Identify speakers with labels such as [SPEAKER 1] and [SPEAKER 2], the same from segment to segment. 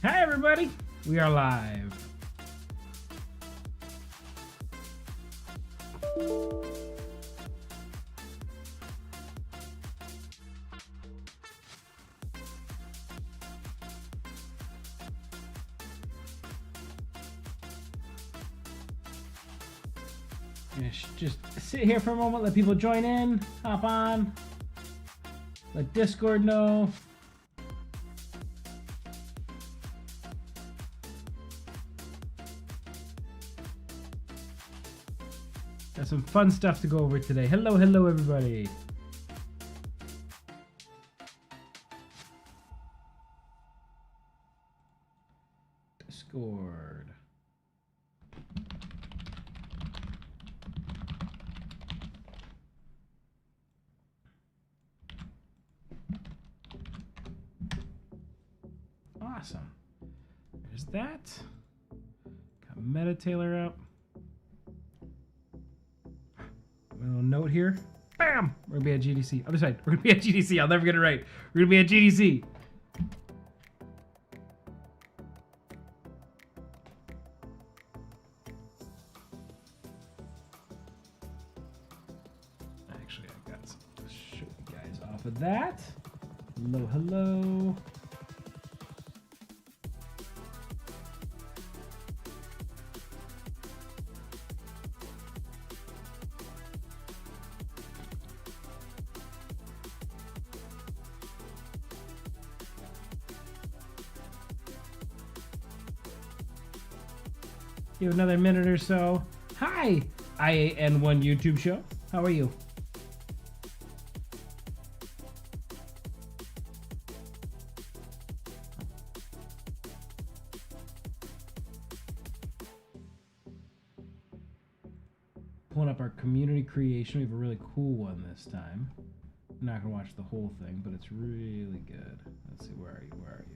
[SPEAKER 1] Hi everybody, we are live. Just sit here for a moment, let people join in, hop on, let Discord know. Got some fun stuff to go over today. Hello, hello everybody. Discord. Awesome. There's that. Got METATAILOR up. A little note here. Bam! We're gonna be at GDC. Other side. We're gonna be at GDC. I'll never get it right. We're gonna be at GDC. Actually, I've got some to show you guys off of that. Hello, hello. Give another minute or so. Hi, IAN1 YouTube show. How are you? Pulling up our community creation. We have a really cool one this time. I'm not gonna watch the whole thing, but it's really good. Let's see, where are you? Where are you?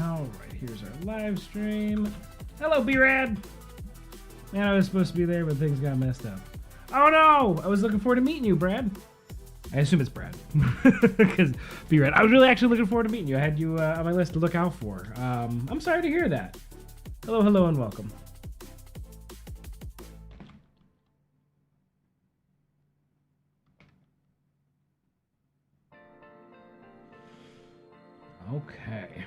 [SPEAKER 1] All right, here's our live stream. Hello, B-Rad. Man, I was supposed to be there, but things got messed up. Oh no! I was looking forward to meeting you, Brad. I assume it's Brad, because B-Rad. I was really actually looking forward to meeting you. I had you on my list to look out for. I'm sorry to hear that. Hello, hello, and welcome. Okay.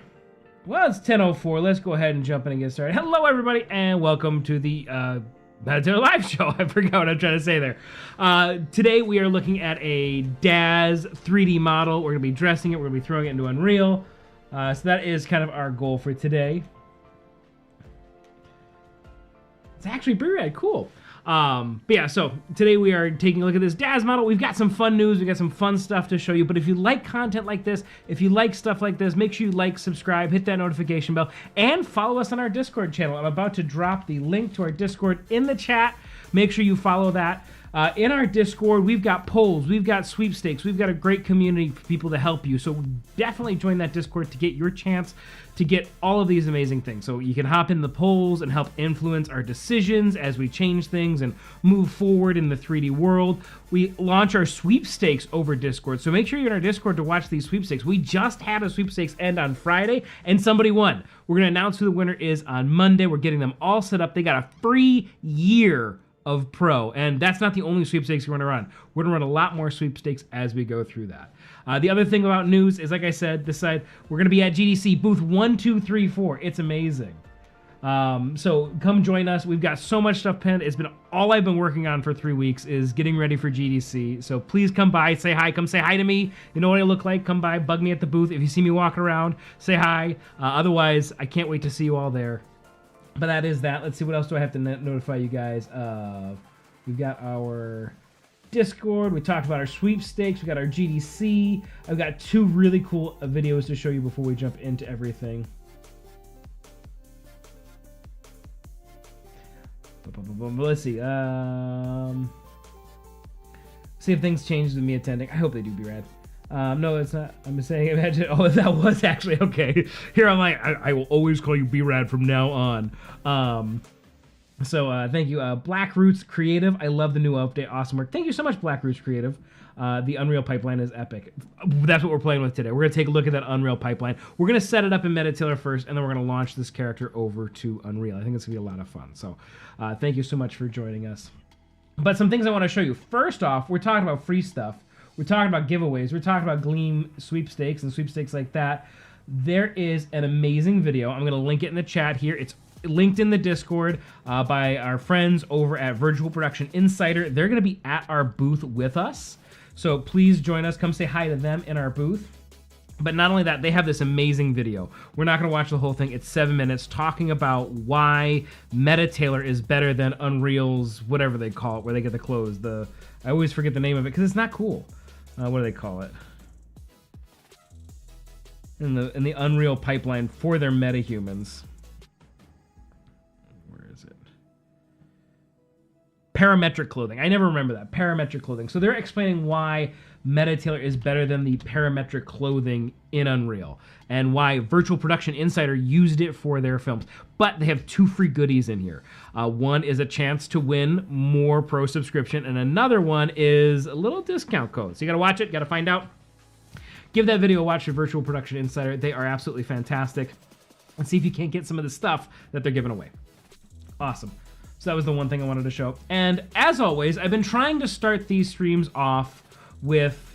[SPEAKER 1] Well, it's 10:04. Let's go ahead and jump in and get started. Hello, everybody, and welcome to the METATAILOR live show. I forgot what I'm trying to say there. Today, we are looking at a DAZ 3D model. We're going to be dressing it. We're going to be throwing it into Unreal. So that is kind of our goal for today. It's actually pretty rad. Cool. But yeah, so today we are taking a look at this DAZ model. We've got some fun news. We've got some fun stuff to show you. But if you like content like this, if you like stuff like this, make sure you like, subscribe, hit that notification bell, and follow us on our Discord channel. I'm about to drop the link to our Discord in the chat. Make sure you follow that. In our Discord, we've got polls, we've got sweepstakes, we've got a great community for people to help you. So definitely join that Discord to get your chance to get all of these amazing things. So you can hop in the polls and help influence our decisions as we change things and move forward in the 3D world. We launch our sweepstakes over Discord. So make sure you're in our Discord to watch these sweepstakes. We just had a sweepstakes end on Friday and somebody won. We're going to announce who the winner is on Monday. We're getting them all set up. They got a free year of Pro, and that's not the only sweepstakes we're going to run. We're going to run a lot more sweepstakes as we go through that. The other thing about news is, like I said, this side, we're going to be at GDC booth 1234. It's amazing. So come join us. We've got so much stuff pinned. It's been all I've been working on for 3 weeks is getting ready for GDC. So please come by, say hi, come say hi to me. You know what I look like. Come by, bug me at the booth. If you see me walking around, say hi. Otherwise, I can't wait to see you all there. But that is that. Let's see, what else do I have to notify you guys of? We've got our Discord. We talked about our sweepstakes. We got our GDC. I've got 2 really cool videos to show you before we jump into everything. Let's see. See if things changed with me attending. I hope they do, be rad. No, it's not. I'm saying, imagine. Oh, that was actually okay. Here I'm like, I will always call you B-Rad from now on. So thank you, Black Roots Creative. I love the new update. Awesome work. Thank you so much, Black Roots Creative. The Unreal Pipeline is epic. That's what we're playing with today. We're gonna take a look at that Unreal Pipeline. We're gonna set it up in METATAILOR first, and then we're gonna launch this character over to Unreal. I think it's gonna be a lot of fun. So thank you so much for joining us. But some things I want to show you. First off, we're talking about free stuff. We're talking about giveaways. We're talking about Gleam sweepstakes and sweepstakes like that. There is an amazing video. I'm going to link it in the chat here. It's linked in the Discord by our friends over at Virtual Production Insider. They're going to be at our booth with us. So please join us. Come say hi to them in our booth. But not only that, they have this amazing video. We're not going to watch the whole thing. It's 7 minutes talking about why METATAILOR is better than Unreal's, whatever they call it, where they get the clothes. I always forget the name of it because it's not cool. What do they call it? In the Unreal pipeline for their metahumans. Where is it? Parametric clothing. I never remember that. Parametric clothing. So they're explaining why METATAILOR is better than the parametric clothing in Unreal, and why Virtual Production Insider used it for their films. But they have 2 free goodies in here. One is a chance to win more pro subscription, and another one is a little discount code. So you gotta watch it, gotta find out. Give that video a watch for Virtual Production Insider. They are absolutely fantastic. And see if you can't get some of the stuff that they're giving away. Awesome. So that was the one thing I wanted to show. And as always, I've been trying to start these streams off with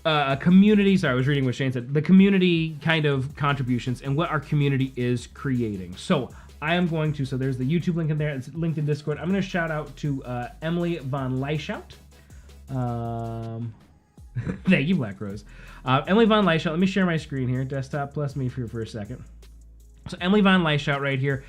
[SPEAKER 1] a community. Sorry, I was reading what Shane said. The community kind of contributions and what our community is creating. So I am going to, so there's the YouTube link in there. It's linked in Discord. I'm going to shout out to Emily von Leishout. Thank you, Black Rose. Emily von Leishout. Let me share my screen here. Desktop plus me for a second. So Emily von Leishout right here.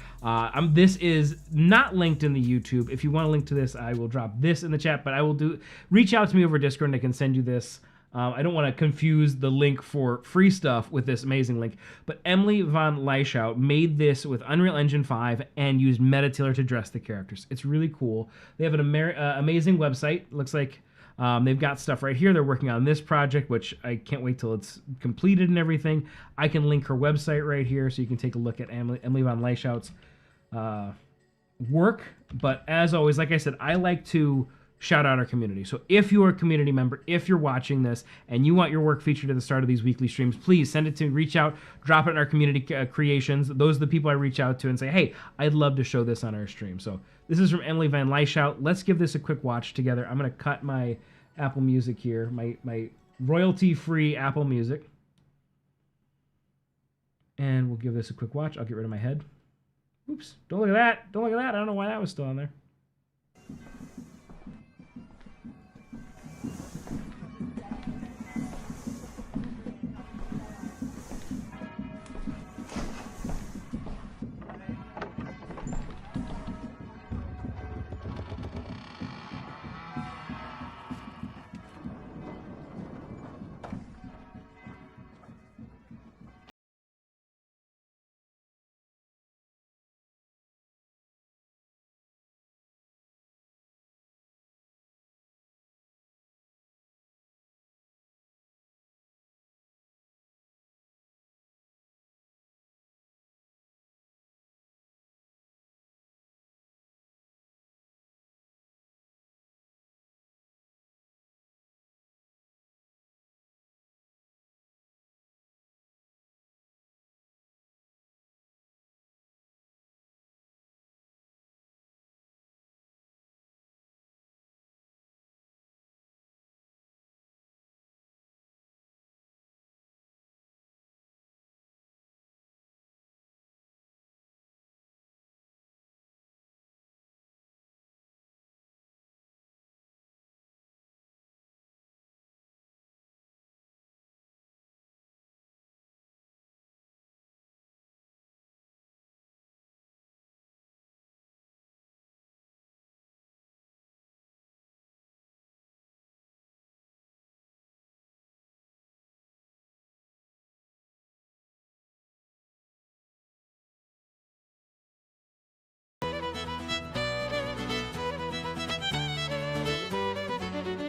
[SPEAKER 1] This is not linked in the YouTube. If you want to link to this, I will drop this in the chat. But I will reach out to me over Discord and I can send you this. I don't want to confuse the link for free stuff with this amazing link. But Emily von Leishout made this with Unreal Engine 5 and used METATAILOR to dress the characters. It's really cool. They have an amazing website. Looks like they've got stuff right here. They're working on this project, which I can't wait till it's completed and everything. I can link her website right here so you can take a look at Emily von Leishout's work. But as always, like I said, I like to shout out our community. So if you're a community member, if you're watching this and you want your work featured at the start of these weekly streams, please send it to me, reach out, drop it in our community creations. Those are the people I reach out to and say, hey, I'd love to show this on our stream. So this is from Emily von Leishout. Let's give this a quick watch together. I'm going to cut my Apple Music here, my royalty-free Apple Music. And we'll give this a quick watch. I'll get rid of my head. Oops, don't look at that. Don't look at that. I don't know why that was still on there.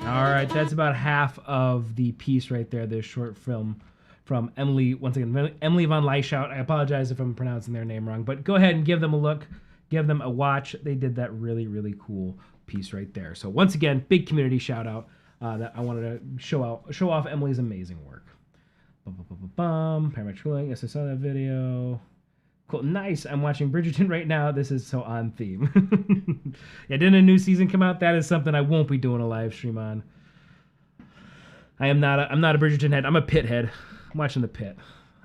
[SPEAKER 1] All right, that's about half of the piece right there, this short film from Emily, once again, Emily von Leischout. I apologize if I'm pronouncing their name wrong, but go ahead and give them a look, give them a watch. They did that really, really cool piece right there. So once again, big community shout out that I wanted to show off Emily's amazing work. Parametric cooling, yes, I saw that video. Cool, nice. I'm watching Bridgerton right now. This is so on theme. Yeah, didn't a new season come out? That is something I won't be doing a live stream on. I'm not a Bridgerton head. I'm a Pitt head. I'm watching the Pitt.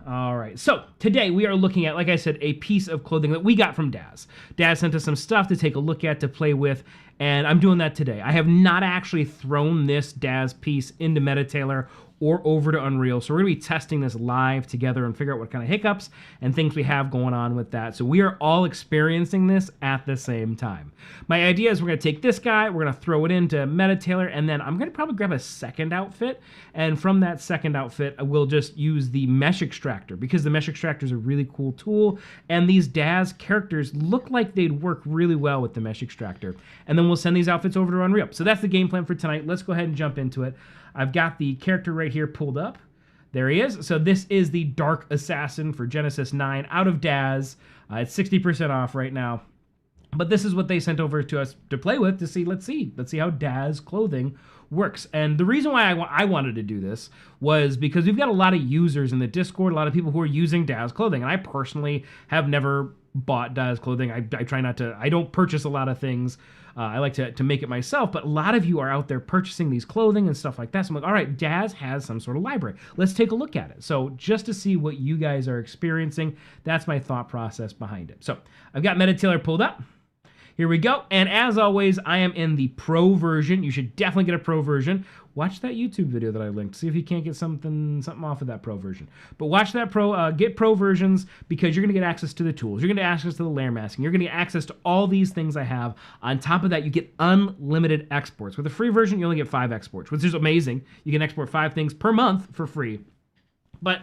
[SPEAKER 1] All right. So today we are looking at, like I said, a piece of clothing that we got from Daz. Daz sent us some stuff to take a look at, to play with, and I'm doing that today. I have not actually thrown this Daz piece into METATAILOR or over to Unreal. So we're gonna be testing this live together and figure out what kind of hiccups and things we have going on with that. So we are all experiencing this at the same time. My idea is we're gonna take this guy, we're gonna throw it into METATAILOR, and then I'm gonna probably grab a second outfit. And from that second outfit, I will just use the mesh extractor, because the mesh extractor is a really cool tool. And these Daz characters look like they'd work really well with the mesh extractor. And then we'll send these outfits over to Unreal. So that's the game plan for tonight. Let's go ahead and jump into it. I've got the character right here pulled up. There he is. So this is the Dark Assassin for Genesis 9 out of Daz. It's 60% off right now. But this is what they sent over to us to play with, to see, let's see how Daz clothing works. And the reason why I wanted to do this was because we've got a lot of users in the Discord, a lot of people who are using Daz clothing. And I personally have never bought Daz clothing. I try not to, I don't purchase a lot of things. I like to make it myself, but a lot of you are out there purchasing these clothing and stuff like that. So I'm like, all right, Daz has some sort of library. Let's take a look at it. So just to see what you guys are experiencing, that's my thought process behind it. So I've got METATAILOR pulled up. Here we go. And as always, I am in the pro version. You should definitely get a pro version. Watch that YouTube video that I linked. See if you can't get something off of that pro version. But watch that pro, get pro versions, because you're going to get access to the tools. You're going to get access to the layer masking. You're going to get access to all these things I have. On top of that, you get unlimited exports. With the free version, you only get 5 exports, which is amazing. You can export 5 things per month for free. But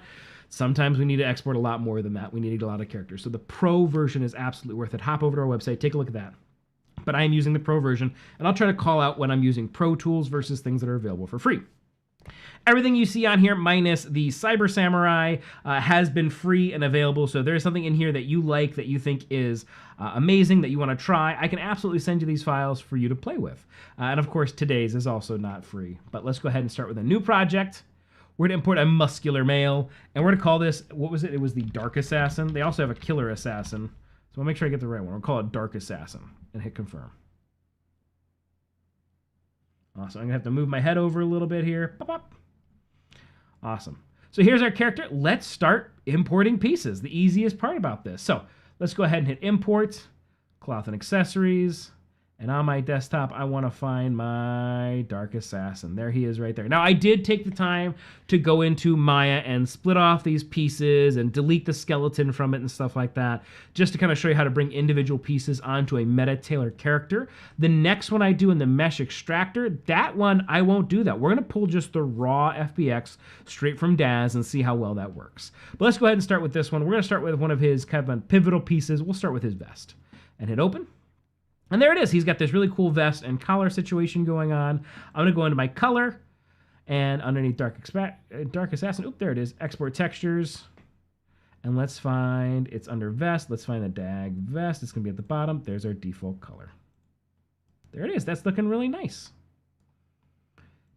[SPEAKER 1] sometimes we need to export a lot more than that. We need a lot of characters. So the pro version is absolutely worth it. Hop over to our website, take a look at that. But I am using the pro version, and I'll try to call out when I'm using pro tools versus things that are available for free. Everything you see on here, minus the Cyber Samurai, has been free and available. So if there's something in here that you like, that you think is amazing, that you want to try, I can absolutely send you these files for you to play with. And of course, today's is also not free. But let's go ahead and start with a new project. We're going to import a muscular male, and we're going to call this, what was it? It was the Dark Assassin. They also have a Killer Assassin. So I'll make sure I get the right one. We'll call it Dark Assassin and hit confirm. Awesome. I'm going to have to move my head over a little bit here. Pop, pop. Awesome. So here's our character. Let's start importing pieces, the easiest part about this. So let's go ahead and hit import, cloth and accessories. And on my desktop, I want to find my Dark Assassin. There he is right there. Now, I did take the time to go into Maya and split off these pieces and delete the skeleton from it and stuff like that, just to kind of show you how to bring individual pieces onto a METATAILOR character. The next one I do in the mesh extractor, that one, I won't do that. We're going to pull just the raw FBX straight from Daz and see how well that works. But let's go ahead and start with this one. We're going to start with one of his kind of pivotal pieces. We'll start with his vest and hit open. And there it is. He's got this really cool vest and collar situation going on. I'm going to go into my color, and underneath Dark Assassin, oop, there it is, export textures. And let's find, it's under vest. Let's find the DAG vest. It's going to be at the bottom. There's our default color. There it is. That's looking really nice.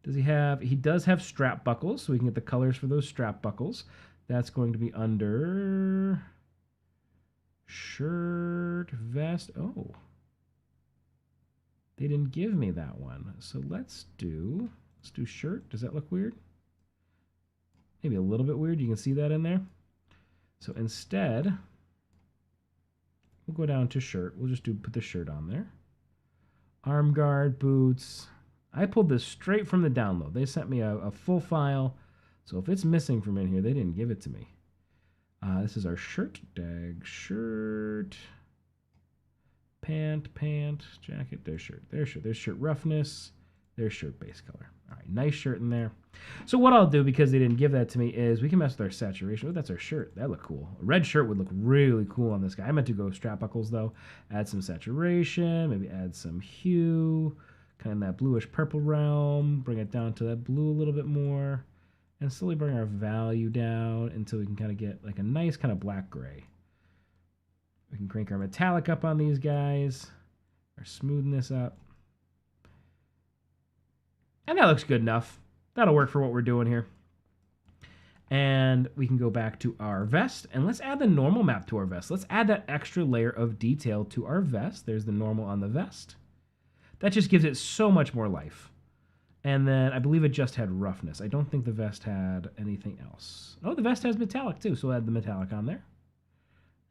[SPEAKER 1] Does he have, he does have strap buckles, so we can get the colors for those strap buckles. That's going to be under shirt, vest. Oh. They didn't give me that one. So let's do shirt. Does that look weird? Maybe a little bit weird. You can see that in there. So instead, we'll go down to shirt. We'll just put the shirt on there. Arm guard, boots. I pulled this straight from the download. They sent me a full file. So if it's missing from in here, they didn't give it to me. This is our shirt. DAG shirt. Pant, jacket, there's shirt, there's shirt roughness, there's shirt base color. All right, nice shirt in there. So what I'll do, because they didn't give that to me, is we can mess with our saturation. Oh, that's our shirt. That look cool. A red shirt would look really cool on this guy. I meant to go strap buckles though. Add some saturation, maybe add some hue, kind of in that bluish purple realm. Bring it down to that blue a little bit more. And slowly bring our value down until we can kind of get like a nice kind of black gray. We can crank our metallic up on these guys. Our smoothness up. And that looks good enough. That'll work for what we're doing here. And we can go back to our vest, and let's add the normal map to our vest. Let's add that extra layer of detail to our vest. There's the normal on the vest. That just gives it so much more life. And then I believe it just had roughness. I don't think the vest had anything else. Oh, the vest has metallic too, so we'll add the metallic on there.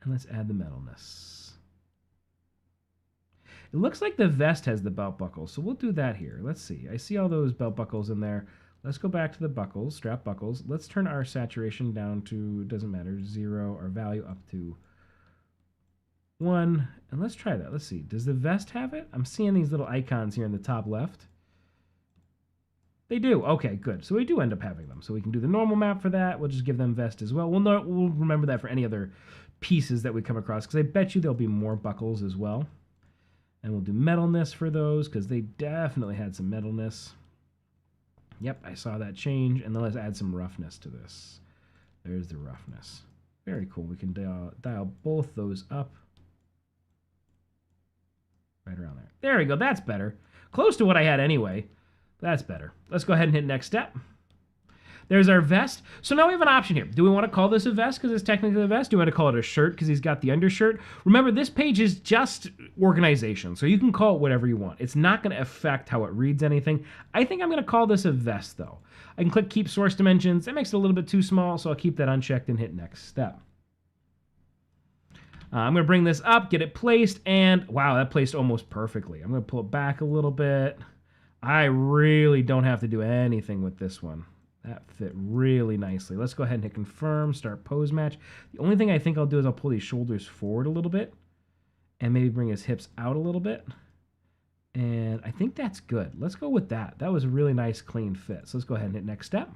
[SPEAKER 1] And let's add the metalness. It looks like the vest has the belt buckles, so we'll do that here. Let's see. I see all those belt buckles in there. Let's go back to the buckles, strap buckles. Let's turn our saturation down to, doesn't matter, 0, our value up to 1. And let's try that. Let's see. Does the vest have it? I'm seeing these little icons here in the top left. They do. Okay, good. So we do end up having them. So we can do the normal map for that. We'll just give them vest as well. We'll remember that for any other pieces that we come across, because I bet you there'll be more buckles as well. And we'll do metalness for those, because they definitely had some metalness. Yep, I saw that change. And then let's add some roughness to this. There's the roughness. Very cool. We can dial both those up. Right around there. There we go. That's better. Close to what I had anyway. That's better. Let's go ahead and hit next step. There's our vest. So now we have an option here. Do we want to call this a vest because it's technically a vest? Do we want to call it a shirt because he's got the undershirt? Remember, this page is just organization, so you can call it whatever you want. It's not going to affect how it reads anything. I think I'm going to call this a vest, though. I can click Keep Source Dimensions. That makes it a little bit too small, so I'll keep that unchecked and hit Next Step. I'm going to bring this up, get it placed, and wow, that placed almost perfectly. I'm going to pull it back a little bit. I really don't have to do anything with this one. That fit really nicely. Let's go ahead and hit confirm, start pose match. The only thing I think I'll do is I'll pull these shoulders forward a little bit and maybe bring his hips out a little bit. And I think that's good. Let's go with that. That was a really nice, clean fit. So let's go ahead and hit next step.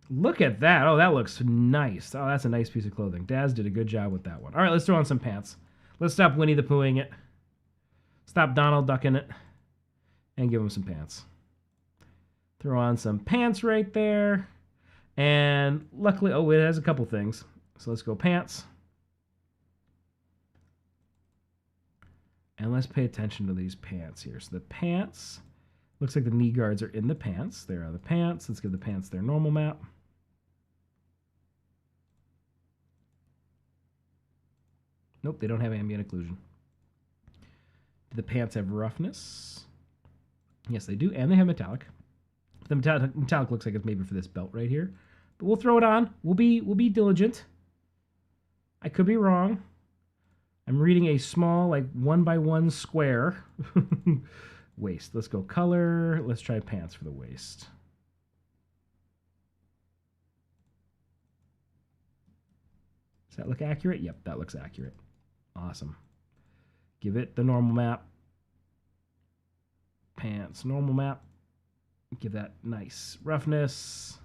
[SPEAKER 1] Look at that. Oh, that looks nice. Oh, that's a nice piece of clothing. Daz did a good job with that one. All right, let's throw on some pants. Let's stop Winnie the Poohing it. Stop Donald ducking it. And give him some pants. Throw on some pants right there. And luckily, oh, it has a couple things. So let's go pants. And let's pay attention to these pants here. So the pants, looks like the knee guards are in the pants. There are the pants. Let's give the pants their normal map. Nope, they don't have ambient occlusion. Do the pants have roughness? Yes, they do, and they have metallic. The metallic looks like it's maybe for this belt right here. But we'll throw it on. We'll be diligent. I could be wrong. I'm reading a small, like 1x1 square. Waist. Let's go color. Let's try pants for the waist. Does that look accurate? Yep, that looks accurate. Awesome. Give it the normal map. Pants, normal map. Give that nice roughness.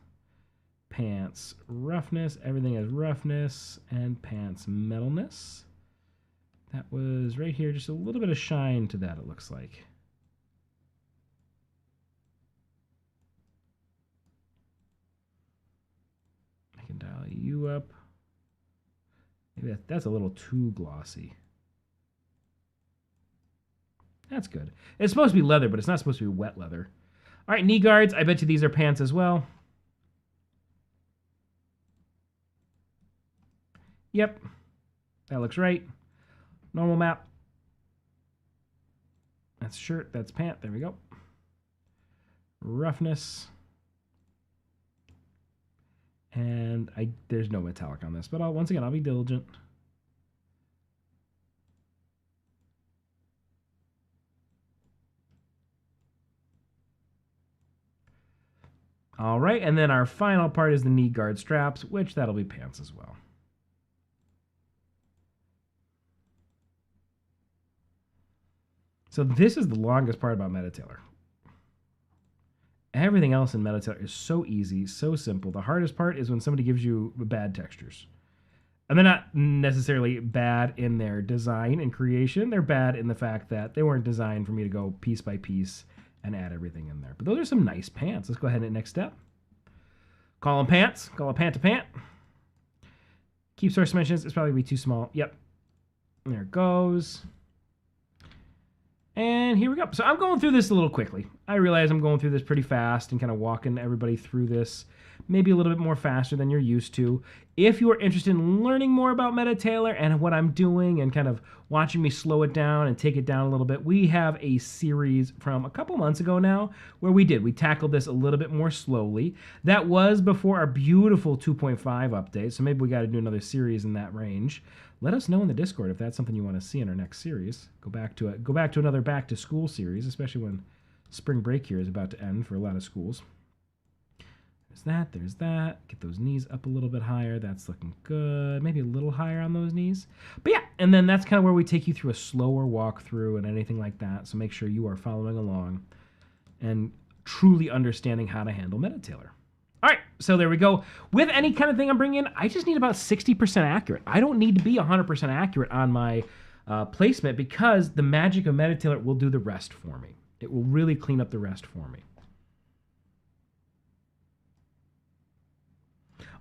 [SPEAKER 1] Pants, roughness. Everything has roughness. And pants, metalness. That was right here. Just a little bit of shine to that, it looks like. I can dial you up. Maybe that's a little too glossy. That's good. It's supposed to be leather, but it's not supposed to be wet leather. All right, knee guards. I bet you these are pants as well. Yep. That looks right. Normal map. That's shirt. That's pant. There we go. Roughness. And there's no metallic on this, but once again, I'll be diligent. All right, and then our final part is the knee guard straps, which that'll be pants as well. So this is the longest part about METATAILOR. Everything else in METATAILOR is so easy, so simple. The hardest part is when somebody gives you bad textures. And they're not necessarily bad in their design and creation. They're bad in the fact that they weren't designed for me to go piece by piece and add everything in there. But those are some nice pants. Let's go ahead and hit next step. Call them pants. Call it pant to pant. Keep source dimensions. It's probably be too small. Yep. There it goes. And here we go. So I'm going through this a little quickly. I realize I'm going through this pretty fast and kind of walking everybody through this maybe a little bit more faster than you're used to. If you are interested in learning more about METATAILOR and what I'm doing and kind of watching me slow it down and take it down a little bit, we have a series from a couple months ago now where we tackled this a little bit more slowly. That was before our beautiful 2.5 update, so maybe we got to do another series in that range. Let us know in the Discord if that's something you want to see in our next series. Go back to another back to school series, especially when spring break here is about to end for a lot of schools. There's that. Get those knees up a little bit higher. That's looking good. Maybe a little higher on those knees. But yeah, and then that's kind of where we take you through a slower walkthrough and anything like that. So make sure you are following along and truly understanding how to handle METATAILOR. All right, so there we go. With any kind of thing I'm bringing in, I just need about 60% accurate. I don't need to be 100% accurate on my placement because the magic of METATAILOR will do the rest for me. It will really clean up the rest for me.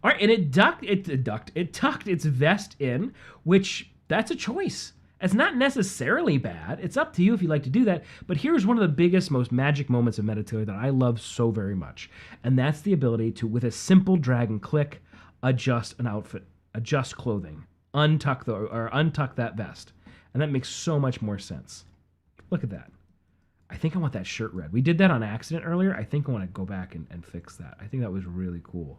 [SPEAKER 1] All right, and it tucked its vest in, which that's a choice. It's not necessarily bad. It's up to you if you like to do that. But here's one of the biggest, most magic moments of METATAILOR that I love so very much. And that's the ability to, with a simple drag and click, adjust an outfit, adjust clothing, untuck that vest. And that makes so much more sense. Look at that. I think I want that shirt red. We did that on accident earlier. I think I want to go back and fix that. I think that was really cool.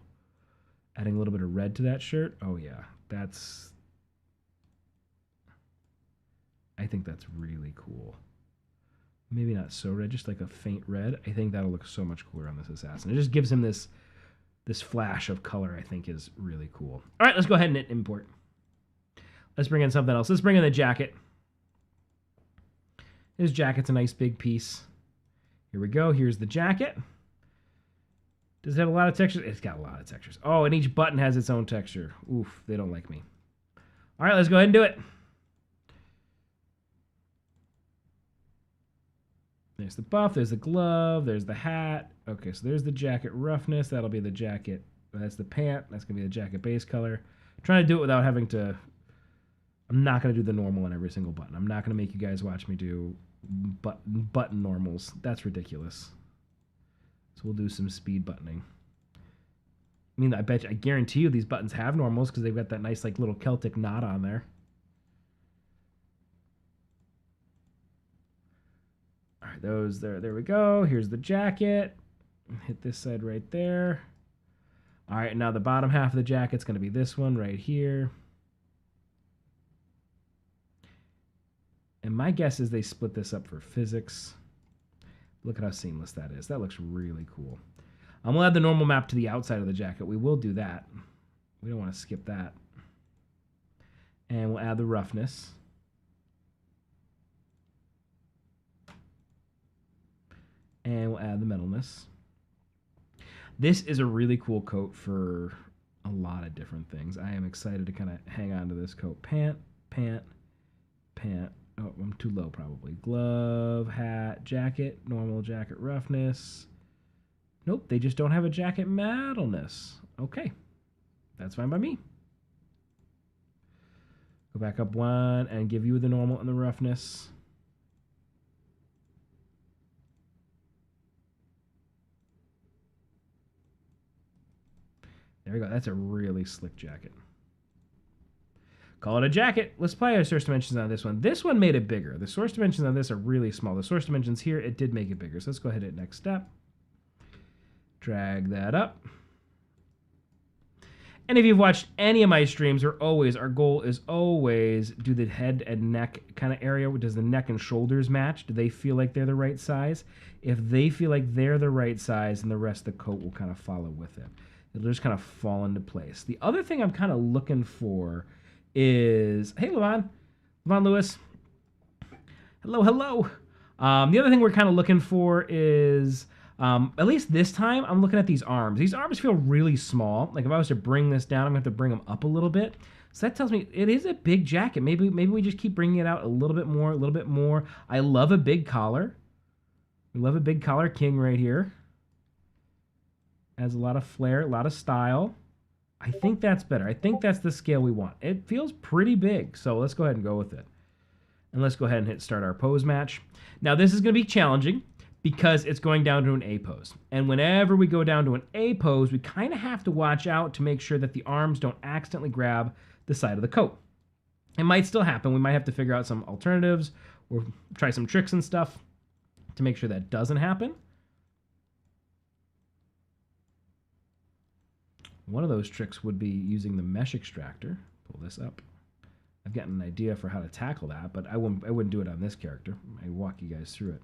[SPEAKER 1] Adding a little bit of red to that shirt. Oh yeah, I think that's really cool. Maybe not so red, just like a faint red. I think that'll look so much cooler on this assassin. It just gives him this flash of color I think is really cool. All right, let's go ahead and hit import. Let's bring in something else. Let's bring in the jacket. His jacket's a nice big piece. Here we go. Here's the jacket. Does it have a lot of textures? It's got a lot of textures. Oh, and each button has its own texture. Oof, they don't like me. All right, let's go ahead and do it. There's the buff, there's the glove, there's the hat. Okay, so there's the jacket roughness. That'll be the jacket. That's the pant. That's going to be the jacket base color. I'm trying to do it without having to... I'm not going to do the normal on every single button. I'm not going to make you guys watch me do button normals. That's ridiculous. So we'll do some speed buttoning. I mean, I guarantee you these buttons have normals because they've got that nice like little Celtic knot on there. All right, there we go. Here's the jacket. Hit this side right there. All right, now the bottom half of the jacket's going to be this one right here. And my guess is they split this up for physics. Look at how seamless that is. That looks really cool. We'll add the normal map to the outside of the jacket. We will do that. We don't want to skip that. And we'll add the roughness. And we'll add the metalness. This is a really cool coat for a lot of different things. I am excited to kind of hang on to this coat. Pant, pant, pant. Oh, I'm too low probably. Glove, hat, jacket, normal jacket roughness. Nope, they just don't have a jacket metalness. Okay, that's fine by me. Go back up one and give you the normal and the roughness. There we go. That's a really slick jacket. Call it a jacket. Let's apply our source dimensions on this one. This one made it bigger. The source dimensions on this are really small. The source dimensions here, it did make it bigger. So let's go ahead and hit next step. Drag that up. And if you've watched any of my streams, our goal is always do the head and neck kind of area. Does the neck and shoulders match? Do they feel like they're the right size? If they feel like they're the right size, then the rest of the coat will kind of follow with it. It'll just kind of fall into place. The other thing I'm kind of looking for is, hey, Levon Lewis. Hello. The other thing we're kind of looking for is At least this time, I'm looking at these arms. These arms feel really small. Like if I was to bring this down, I'm gonna have to bring them up a little bit. So that tells me it is a big jacket. Maybe we just keep bringing it out a little bit more, a little bit more. I love a big collar. We love a big collar king right here. Adds a lot of flair, a lot of style. I think that's better. I think that's the scale we want. It feels pretty big, so let's go ahead and go with it. And let's go ahead and hit start our pose match. Now this is going to be challenging because it's going down to an A pose. And whenever we go down to an A pose, we kind of have to watch out to make sure that the arms don't accidentally grab the side of the coat. It might still happen. We might have to figure out some alternatives or try some tricks and stuff to make sure that doesn't happen. One of those tricks would be using the mesh extractor. Pull this up. I've gotten an idea for how to tackle that, but I wouldn't do it on this character. I walk you guys through it.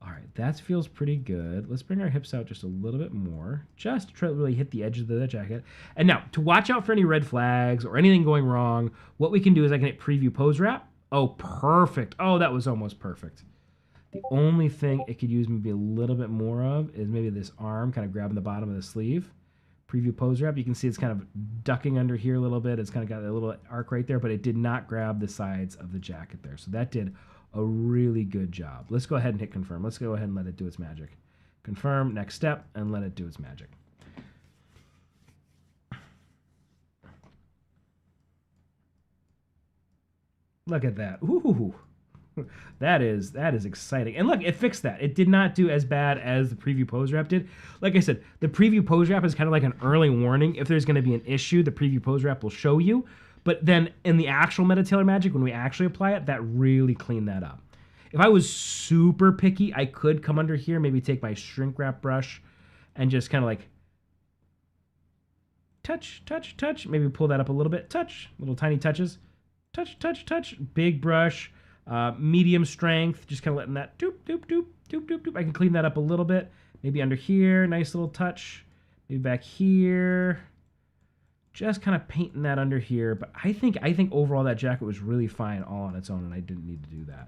[SPEAKER 1] All right, that feels pretty good. Let's bring our hips out just a little bit more, just to try to really hit the edge of the jacket. And now, to watch out for any red flags or anything going wrong, what we can do is I can hit preview pose wrap. Oh, perfect. Oh, that was almost perfect. The only thing it could use maybe a little bit more of is maybe this arm kind of grabbing the bottom of the sleeve. Preview pose wrap, you can see it's kind of ducking under here a little bit. It's kind of got a little arc right there, but it did not grab the sides of the jacket there. So that did a really good job. Let's go ahead and hit confirm. Let's go ahead and let it do its magic. Confirm, next step, and let it do its magic. Look at that. Ooh. That is exciting. And look, it fixed that. It did not do as bad as the preview pose wrap did. Like I said, the preview pose wrap is kind of like an early warning. If there's going to be an issue, the preview pose wrap will show you. But then in the actual METATAILOR magic, when we actually apply it, that really cleaned that up. If I was super picky, I could come under here, maybe take my shrink wrap brush and just kind of like touch, touch, touch. Maybe pull that up a little bit. Touch, little tiny touches. Touch, touch, touch. Big brush. Medium strength, just kind of letting that doop, doop, doop, doop, doop, doop. I can clean that up a little bit. Maybe under here, nice little touch. Maybe back here. Just kind of painting that under here. But I think overall that jacket was really fine all on its own, and I didn't need to do that.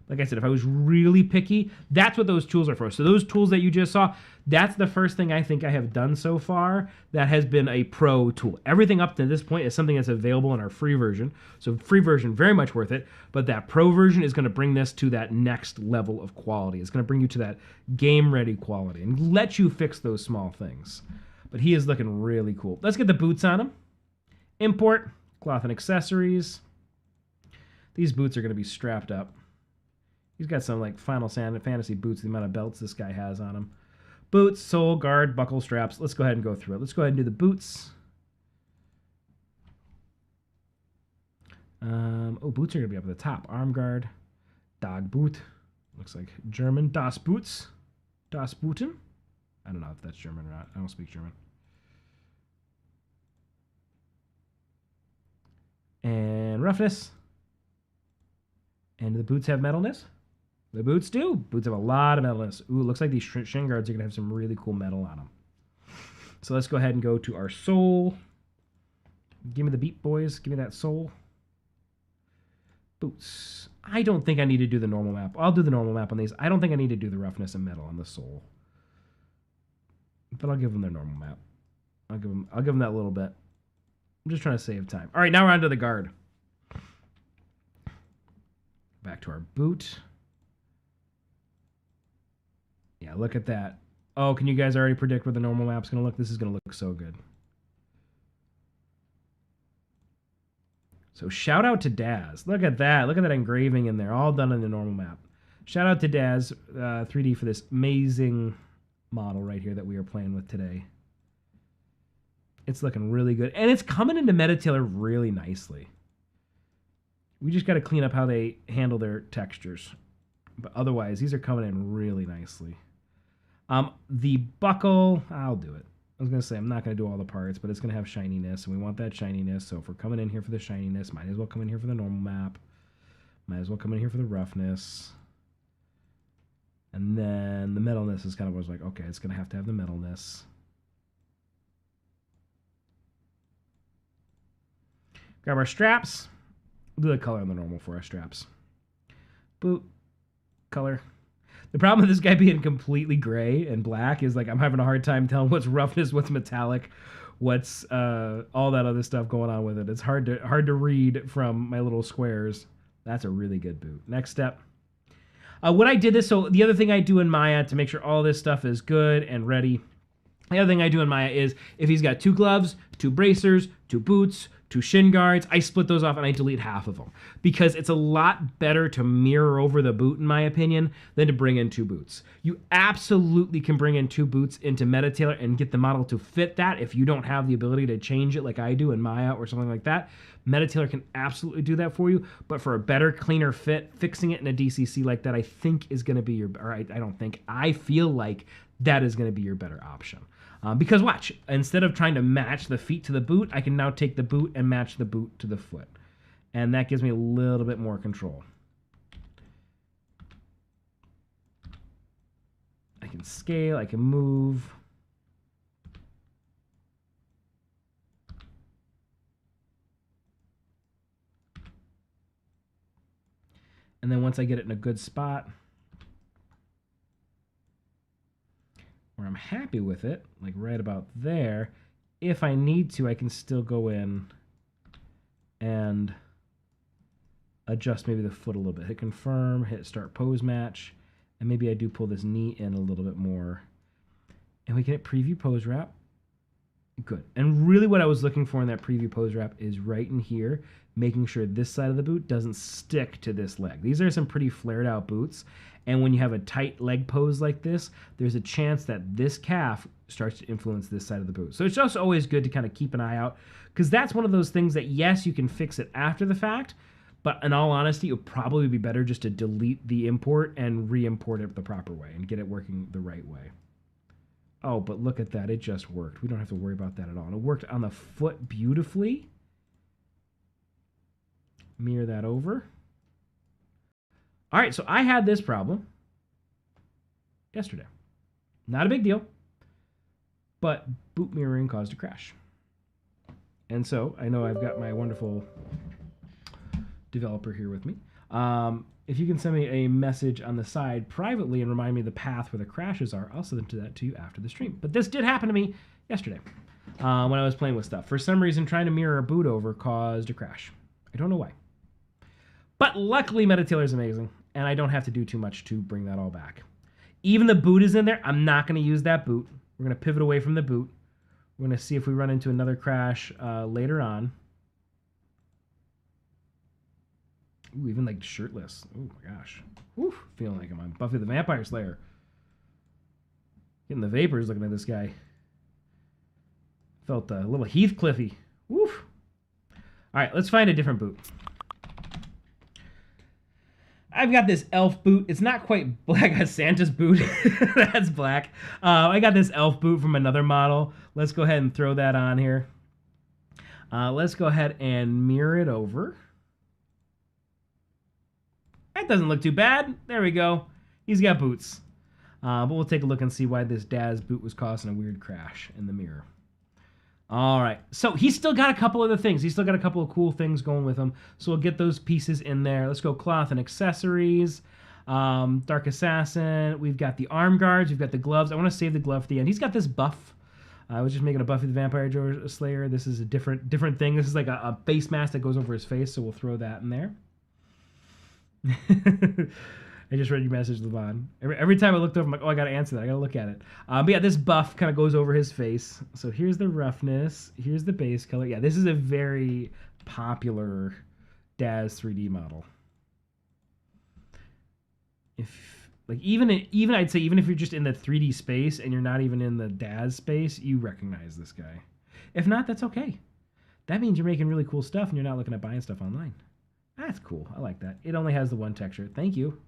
[SPEAKER 1] Like I said, if I was really picky, that's what those tools are for. So those tools that you just saw, that's the first thing I think I have done so far that has been a pro tool. Everything up to this point is something that's available in our free version. So free version, very much worth it. But that pro version is going to bring this to that next level of quality. It's going to bring you to that game-ready quality and let you fix those small things. But he is looking really cool. Let's get the boots on him. Import, cloth and accessories. These boots are going to be strapped up. He's got some like Final Fantasy boots, the amount of belts this guy has on him. Boots, sole, guard, buckle, straps. Let's go ahead and go through it. Let's go ahead and do the boots. Boots are going to be up at the top. Arm guard, Dog boot. Looks like German. Das Boots. Das Booten. I don't know if that's German or not. I don't speak German. And roughness. And do the boots have metalness? The boots do. Boots have a lot of metalness. Ooh, looks like these shin guards are going to have some really cool metal on them. So let's go ahead and go to our sole. Give me the beat, boys. Give me that sole. Boots. I don't think I need to do the normal map. I'll do the normal map on these. I don't think I need to do the roughness and metal on the sole. But I'll give them their normal map. I'll give them that little bit. I'm just trying to save time. All right, now we're on to the guard. Back to our boot. Yeah, look at that. Oh, can you guys already predict what the normal map's going to look? This is going to look so good. So shout out to Daz. Look at that. Look at that engraving in there. All done in the normal map. Shout out to Daz 3D for this amazing model right here that we are playing with today. It's looking really good. And it's coming into METATAILOR really nicely. We just got to clean up how they handle their textures. But otherwise, these are coming in really nicely. The buckle, I'll do it. I was going to say I'm not going to do all the parts, but it's going to have shininess, and we want that shininess. So if we're coming in here for the shininess, might as well come in here for the normal map. Might as well come in here for the roughness. And then the metalness is kind of, I was like, okay, it's going to have the metalness. Grab our straps. We'll do the color on the normal for our straps. Boot. Color. The problem with this guy being completely gray and black is like I'm having a hard time telling what's roughness, what's metallic, what's all that other stuff going on with it. It's hard to read from my little squares. That's a really good boot. Next step. When I did this, so the other thing I do in Maya to make sure all this stuff is good and ready, the other thing I do in Maya is if he's got 2 gloves, 2 bracers, 2 boots, 2 shin guards, I split those off and I delete half of them because it's a lot better to mirror over the boot, in my opinion, than to bring in 2 boots. You absolutely can bring in 2 boots into METATAILOR and get the model to fit that if you don't have the ability to change it like I do in Maya or something like that. METATAILOR can absolutely do that for you, but for a better, cleaner fit, fixing it in a DCC like that, I think is going to be your, or I don't think, I feel like that is going to be your better option. Because watch, instead of trying to match the feet to the boot, I can now take the boot and match the boot to the foot. And that gives me a little bit more control. I can scale, I can move. And then once I get it in a good spot, where I'm happy with it, like right about there, if I need to, I can still go in and adjust maybe the foot a little bit. Hit confirm, hit start pose match, and maybe I do pull this knee in a little bit more. And we can hit preview pose wrap. Good. And really what I was looking for in that preview pose wrap is right in here, making sure this side of the boot doesn't stick to this leg. These are some pretty flared out boots. And when you have a tight leg pose like this, there's a chance that this calf starts to influence this side of the boot. So it's just always good to kind of keep an eye out because that's one of those things that, yes, you can fix it after the fact, but in all honesty, it would probably be better just to delete the import and re-import it the proper way and get it working the right way. Oh, but look at that. It just worked. We don't have to worry about that at all. And it worked on the foot beautifully. Mirror that over. All right, so I had this problem yesterday. Not a big deal, but boot mirroring caused a crash. And so I know I've got my wonderful developer here with me. If you can send me a message on the side privately and remind me the path where the crashes are, I'll send that to you after the stream. But this did happen to me yesterday when I was playing with stuff. For some reason, trying to mirror a boot over caused a crash. I don't know why. But luckily, METATAILOR is amazing, and I don't have to do too much to bring that all back. Even the boot is in there. I'm not going to use that boot. We're going to pivot away from the boot. We're going to see if we run into another crash later on. Ooh, even like shirtless. Oh my gosh. Ooh, feeling like I'm on Buffy the Vampire Slayer. Getting the vapors looking at this guy. Felt a little Heathcliffy. Woof. All right, let's find a different boot. I've got this elf boot. It's not quite black. I got Santa's boot. That's black. I got this elf boot from another model. Let's go ahead and throw that on here. Let's go ahead and mirror it over. That doesn't look too bad. There we go. He's got boots. But we'll take a look and see why this Daz boot was causing a weird crash in the mirror. All right, so he's still got a couple other things. He's still got a couple of cool things going with him. So we'll get those pieces in there. Let's go cloth and accessories. Dark Assassin. We've got the arm guards. We've got the gloves. I want to save the glove for the end. He's got this buff. I was just making a Buffy the Vampire Slayer. This is a different thing. This is like a face mask that goes over his face, so we'll throw that in there. I just read your message, Levon. Every time I looked over, I'm like, oh, I got to answer that. I got to look at it. But yeah, this buff kind of goes over his face. So here's the roughness. Here's the base color. Yeah, this is a very popular Daz 3D model. If like even I'd say even if you're just in the 3D space and you're not even in the Daz space, you recognize this guy. If not, that's okay. That means you're making really cool stuff and you're not looking at buying stuff online. That's cool. I like that. It only has the one texture. Thank you.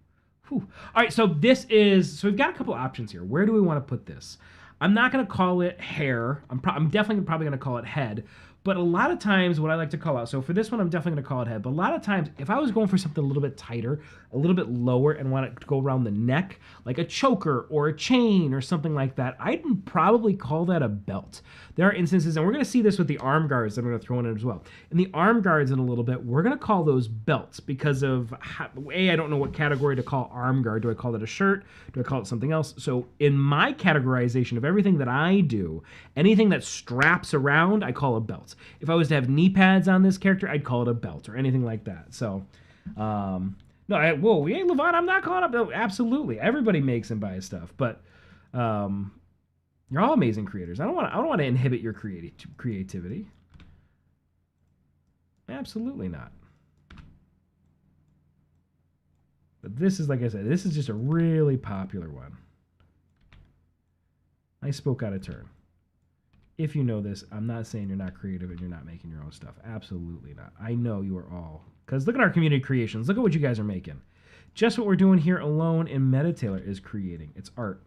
[SPEAKER 1] Whew. All right, so so we've got a couple options here. Where do we want to put this? I'm not going to call it hair. I'm definitely probably going to call it head, But a lot of times what I like to call out, so for this one, I'm definitely going to call it head. But a lot of times, if I was going for something a little bit tighter, a little bit lower, and want it to go around the neck, like a choker or a chain or something like that, I'd probably call that a belt. There are instances, and we're going to see this with the arm guards that I'm going to throw in as well. In the arm guards in a little bit, we're going to call those belts because of, I don't know what category to call arm guard. Do I call it a shirt? Do I call it something else? So in my categorization of everything that I do, anything that straps around, I call a belt. If I was to have knee pads on this character, I'd call it a belt or anything like that. So, no, Levon, I'm not calling up. No, absolutely, everybody makes and buys stuff, but you're all amazing creators. I don't want to inhibit your creativity. Absolutely not. But this is, like I said, this is just a really popular one. I spoke out of turn. If you know this, I'm not saying you're not creative and you're not making your own stuff. Absolutely not. I know you are all. Because look at our community creations. Look at what you guys are making. Just what we're doing here alone in METATAILOR is creating. It's art.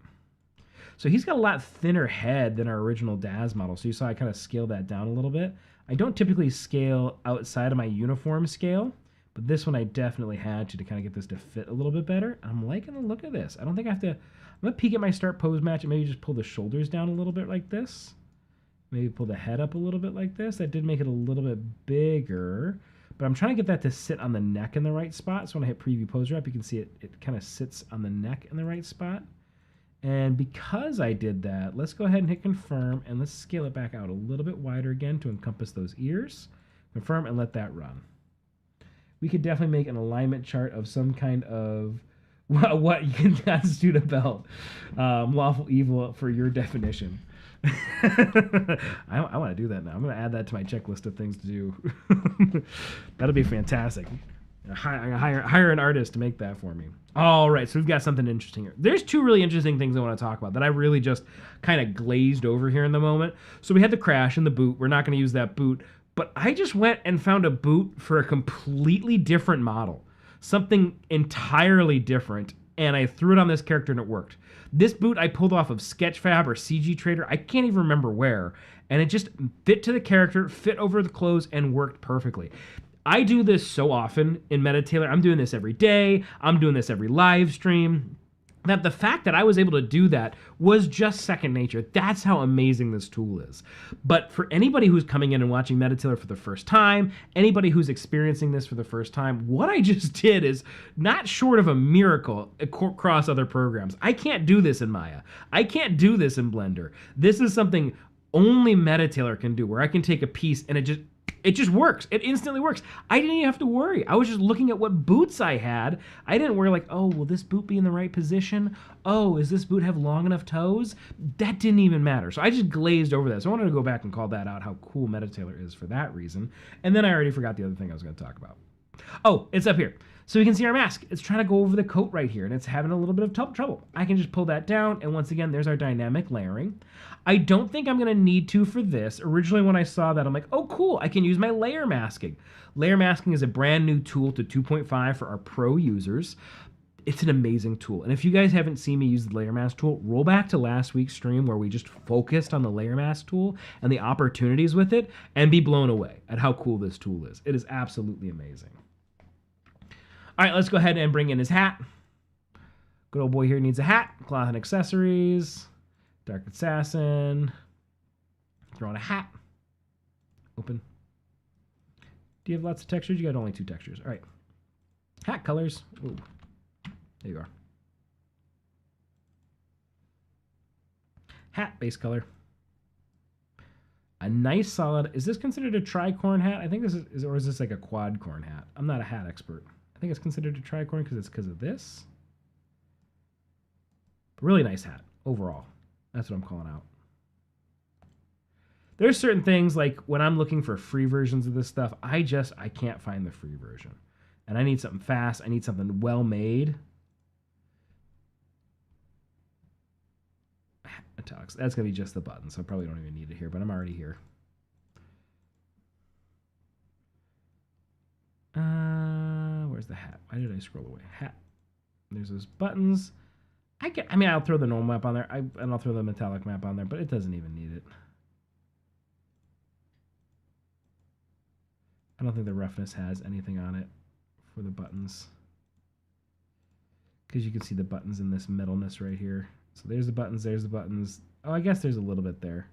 [SPEAKER 1] So he's got a lot thinner head than our original Daz model. So you saw I kind of scaled that down a little bit. I don't typically scale outside of my uniform scale, but this one I definitely had to kind of get this to fit a little bit better. I'm liking the look of this. I don't think I have to. I'm going to peek at my start pose match and maybe just pull the shoulders down a little bit like this. Maybe pull the head up a little bit like this. That did make it a little bit bigger, but I'm trying to get that to sit on the neck in the right spot. So when I hit preview pose rep, you can see it kind of sits on the neck in the right spot. And because I did that, let's go ahead and hit confirm, and let's scale it back out a little bit wider again to encompass those ears. Confirm and let that run. We could definitely make an alignment chart of some kind of what you can constitute a belt. Lawful evil for your definition. I want to do that now. I'm going to add that to my checklist of things to do. That'll be fantastic. Hire an artist to make that for me. All right, so we've got something interesting here. There's two really interesting things I want to talk about that I really just kind of glazed over here in the moment. So we had the crash and the boot. We're not going to use that boot, but I just went and found a boot for a completely different model, something entirely different, and I threw it on this character and it worked. This boot I pulled off of Sketchfab or CG Trader. I can't even remember where, and it just fit to the character, fit over the clothes, and worked perfectly. I do this so often in METATAILOR. I'm doing this every day. I'm doing this every live stream. That the fact that I was able to do that was just second nature. That's how amazing this tool is. But for anybody who's coming in and watching METATAILOR for the first time, anybody who's experiencing this for the first time, what I just did is not short of a miracle across other programs. I can't do this in Maya. I can't do this in Blender. This is something only METATAILOR can do, where I can take a piece and it just works. It instantly works. I didn't even have to worry. I was just looking at what boots I had. I didn't worry like, oh, will this boot be in the right position? Oh, does this boot have long enough toes? That didn't even matter. So I just glazed over that. So I wanted to go back and call that out, how cool METATAILOR is for that reason. And then I already forgot the other thing I was going to talk about. Oh, it's up here. So you can see our mask. It's trying to go over the coat right here, and it's having a little bit of trouble. I can just pull that down, and once again, there's our dynamic layering. I don't think I'm going to need to for this. Originally, when I saw that, I'm like, oh, cool, I can use my layer masking. Layer masking is a brand new tool to 2.5 for our pro users. It's an amazing tool. And if you guys haven't seen me use the layer mask tool, roll back to last week's stream where we just focused on the layer mask tool and the opportunities with it, and be blown away at how cool this tool is. It is absolutely amazing. All right, let's go ahead and bring in his hat. Good old boy here needs a hat, cloth and accessories, dark assassin, throw on a hat, open. Do you have lots of textures? You got only 2 textures. All right, hat colors. Ooh. There you are. Hat base color. A nice solid, is this considered a tricorn hat? I think this is, or is this like a quad corn hat? I'm not a hat expert. I think it's considered a tricorn because it's because of this. Really nice hat overall. That's what I'm calling out. There's certain things like when I'm looking for free versions of this stuff, I can't find the free version. And I need something fast. I need something well made. Italics. That's going to be just the button, so I probably don't even need it here, but I'm already here. Where's the hat? Why did I scroll away? Hat. There's those buttons. I mean, I'll throw the normal map on there, and I'll throw the metallic map on there, but it doesn't even need it. I don't think the roughness has anything on it for the buttons, because you can see the buttons in this middleness right here. So there's the buttons, there's the buttons. Oh, I guess there's a little bit there.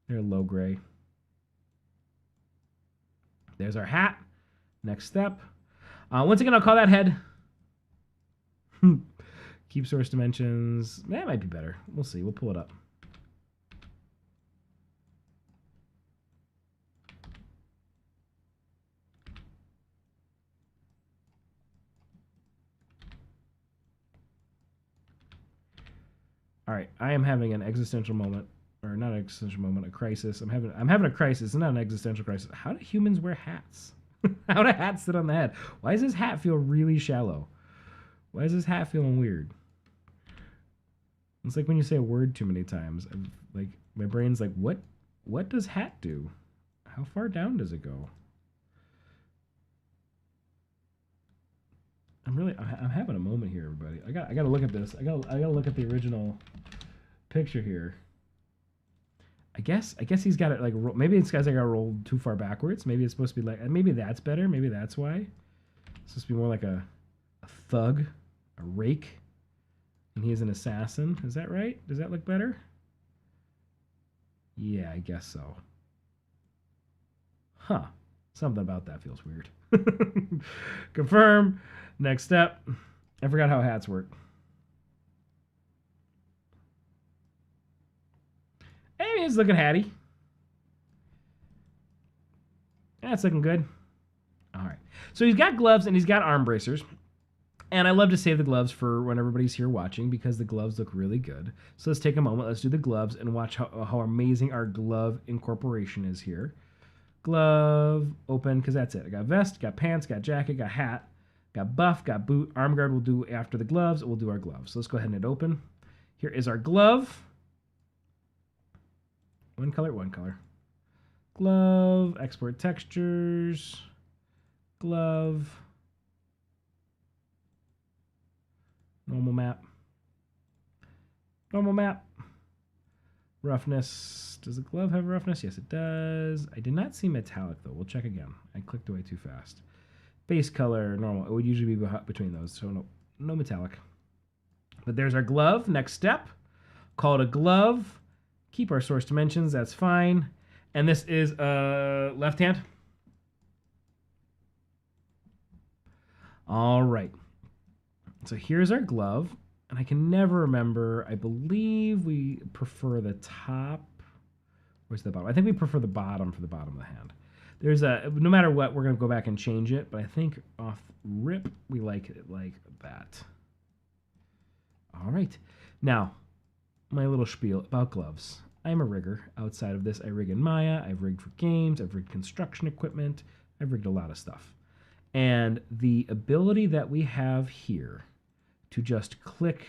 [SPEAKER 1] They're low gray. There's our hat. Next step. Once again, I'll call that head. Keep source dimensions. That might be better. We'll see. We'll pull it up. All right, I am having an existential moment, or not an existential moment, a crisis. I'm having a crisis, not an existential crisis. How do humans wear hats? How do hats sit on the head? Why does this hat feel really shallow? Why is this hat feeling weird? It's like when you say a word too many times. Like my brain's like, what does hat do? How far down does it go? I'm having a moment here, everybody. I got to look at this. I got to look at the original picture here. I guess he's got it like, maybe this guy's like got rolled too far backwards. Maybe it's supposed to be like, maybe that's better. Maybe that's why. It's supposed to be more like a thug, a rake, and he's an assassin. Is that right? Does that look better? Yeah, I guess so. Huh. Something about that feels weird. Confirm. Next step. I forgot how hats work. Hey, he's looking hatty. That's looking good. All right. So he's got gloves and he's got arm bracers. And I love to save the gloves for when everybody's here watching because the gloves look really good. So let's take a moment. Let's do the gloves and watch how amazing our glove incorporation is here. Glove, open, because that's it. I got vest, got pants, got jacket, got hat, got buff, got boot. Arm guard we'll do after the gloves. We'll do our gloves. So let's go ahead and hit open. Here is our glove. One color, one color. Glove, export textures, glove, normal map, normal map, roughness. Does the glove have roughness? Yes, it does. I did not see metallic though. We'll check again. I clicked away too fast. Base color, normal. It would usually be between those, so no metallic. But there's our glove. Next step, call it a glove. Keep our source dimensions, that's fine. And this is left hand. All right. So here's our glove. And I can never remember. I believe we prefer the top. Where's the bottom? I think we prefer the bottom for the bottom of the hand. There's no matter what, we're going to go back and change it. But I think off rip, we like it like that. All right. Now, my little spiel about gloves. I'm a rigger. Outside of this, I rig in Maya. I've rigged for games. I've rigged construction equipment. I've rigged a lot of stuff. And the ability that we have here to just click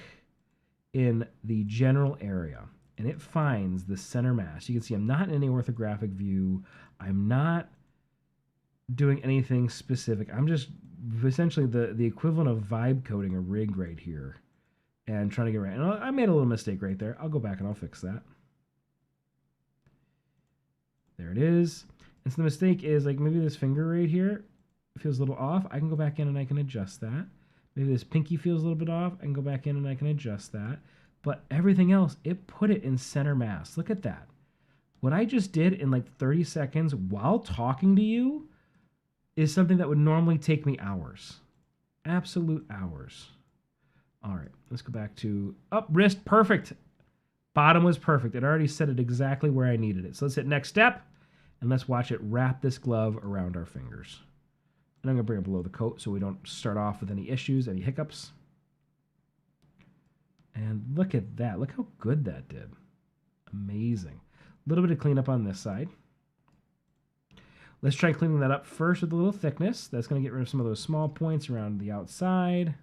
[SPEAKER 1] in the general area and it finds the center mass. You can see I'm not in any orthographic view. I'm not doing anything specific. I'm just essentially the equivalent of vibe coding a rig right here and trying to get right. And I made a little mistake right there. I'll go back and I'll fix that. There it is. And so the mistake is like maybe this finger right here feels a little off. I can go back in and I can adjust that. Maybe this pinky feels a little bit off. I can go back in and I can adjust that. But everything else, it put it in center mass. Look at that. What I just did in like 30 seconds while talking to you is something that would normally take me hours. Absolute hours. All right, let's go back to up, wrist, perfect. Bottom was perfect. It already set it exactly where I needed it. So let's hit next step, and let's watch it wrap this glove around our fingers. And I'm gonna bring it below the coat so we don't start off with any issues, any hiccups. And look at that. Look how good that did. Amazing. A little bit of cleanup on this side. Let's try cleaning that up first with a little thickness. That's gonna get rid of some of those small points around the outside.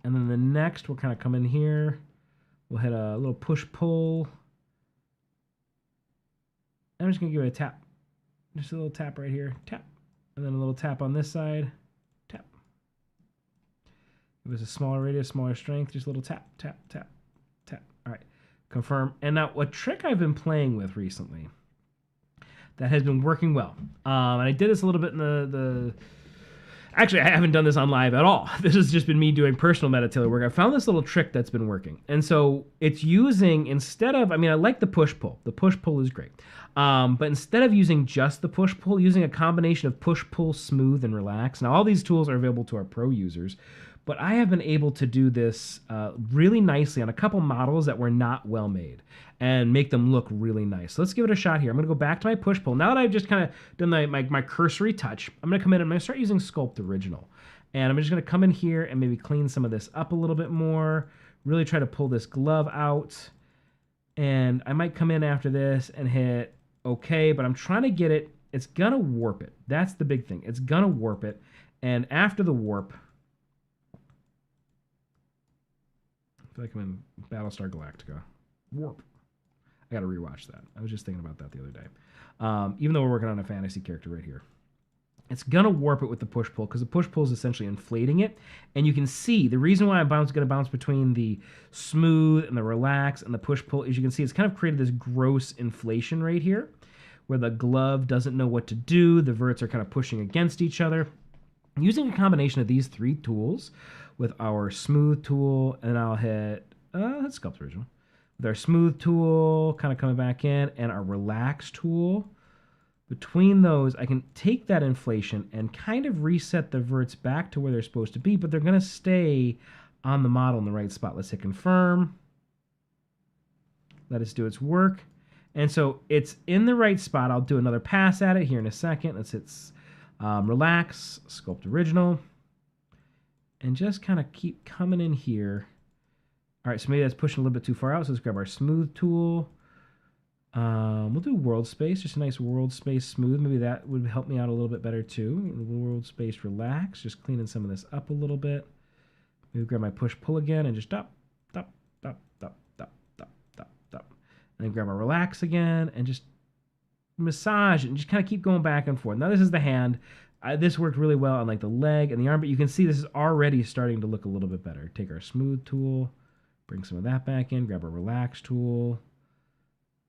[SPEAKER 1] And then the next, we'll kind of come in here. We'll hit a little push-pull. I'm just going to give it a tap. Just a little tap right here. Tap. And then a little tap on this side. Tap. Give us a smaller radius, smaller strength. Just a little tap, tap, tap, tap. All right. Confirm. And now, a trick I've been playing with recently that has been working well. And I did this a little bit in the actually, I haven't done this on live at all. This has just been me doing personal METATAILOR work. I found this little trick that's been working. And so it's using, instead of, I mean, I like the push-pull. The push-pull is great. But instead of using just the push-pull, using a combination of push-pull, smooth, and relax. Now, all these tools are available to our pro users. But I have been able to do this really nicely on a couple models that were not well made and make them look really nice. So let's give it a shot here. I'm going to go back to my push-pull. Now that I've just kind of done my cursory touch, I'm going to come in and I'm going to start using Sculpt Original. And I'm just going to come in here and maybe clean some of this up a little bit more, really try to pull this glove out. And I might come in after this and hit OK, but I'm trying to get it. It's going to warp it. That's the big thing. It's going to warp it. And after the warp, I feel like I'm in Battlestar Galactica. Warp. I got to rewatch that. I was just thinking about that the other day. Even though we're working on a fantasy character right here. It's going to warp it with the push-pull because the push-pull is essentially inflating it. And you can see the reason why I'm going to bounce between the smooth and the relax and the push-pull is you can see it's kind of created this gross inflation right here where the glove doesn't know what to do. The verts are kind of pushing against each other. Using a combination of these three tools with our smooth tool, and I'll hit, let's Sculpt Original. With our smooth tool, kind of coming back in, and our relax tool. Between those, I can take that inflation and kind of reset the verts back to where they're supposed to be, but they're going to stay on the model in the right spot. Let's hit confirm. Let us do its work. And so it's in the right spot. I'll do another pass at it here in a second. Let's hit relax, Sculpt Original. And just kind of keep coming in here. All right, so maybe that's pushing a little bit too far out. So let's grab our smooth tool. We'll do world space, just a nice world space smooth. Maybe that would help me out a little bit better too. World space relax, just cleaning some of this up a little bit. Maybe grab my push pull again and just dop, dop, dop, dop, dop, dop, dop, dop. And then grab my relax again and just massage it and just kind of keep going back and forth. Now this is the hand. This worked really well on like the leg and the arm, but you can see this is already starting to look a little bit better. Take our smooth tool, bring some of that back in, grab our relax tool.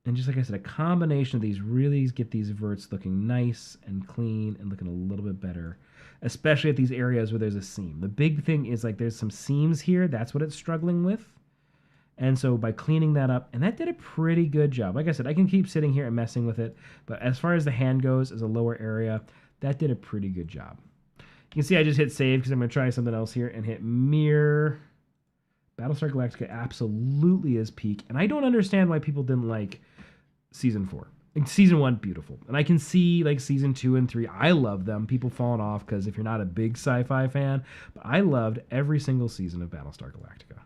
[SPEAKER 1] And just like I said, a combination of these really get these verts looking nice and clean and looking a little bit better, especially at these areas where there's a seam. The big thing is like there's some seams here. That's what it's struggling with. And so by cleaning that up, and that did a pretty good job. Like I said, I can keep sitting here and messing with it, but as far as the hand goes as a lower area, that did a pretty good job. You can see I just hit save because I'm going to try something else here and hit mirror. Battlestar Galactica absolutely is peak, and I don't understand why people didn't like Season 4. Like, Season 1, beautiful. And I can see like Season 2 and 3, I love them. People falling off because if you're not a big sci-fi fan, but I loved every single season of Battlestar Galactica.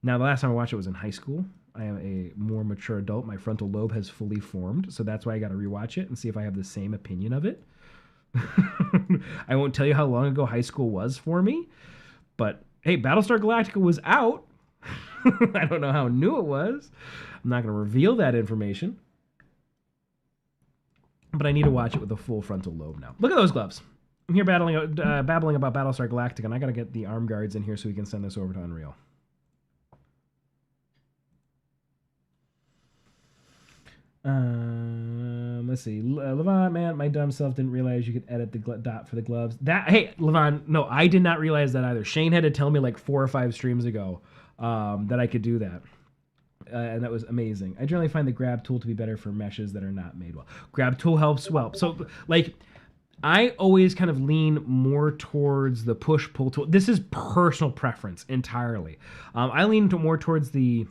[SPEAKER 1] Now, the last time I watched it was in high school. I am a more mature adult. My frontal lobe has fully formed, so that's why I got to rewatch it and see if I have the same opinion of it. I won't tell you how long ago high school was for me, but hey, Battlestar Galactica was out. I don't know how new it was. I'm not going to reveal that information, but I need to watch it with a full frontal lobe now. Look at those gloves. I'm here babbling about Battlestar Galactica, and I got to get the arm guards in here so we can send this over to Unreal. Let's see. Levon, man, my dumb self didn't realize you could edit the dot for the gloves. Hey, Levon, no, I did not realize that either. Shane had to tell me like 4 or 5 streams ago that I could do that. And that was amazing. I generally find the grab tool to be better for meshes that are not made well. Grab tool helps well. So, like, I always kind of lean more towards the push-pull tool. This is personal preference entirely. I lean more towards the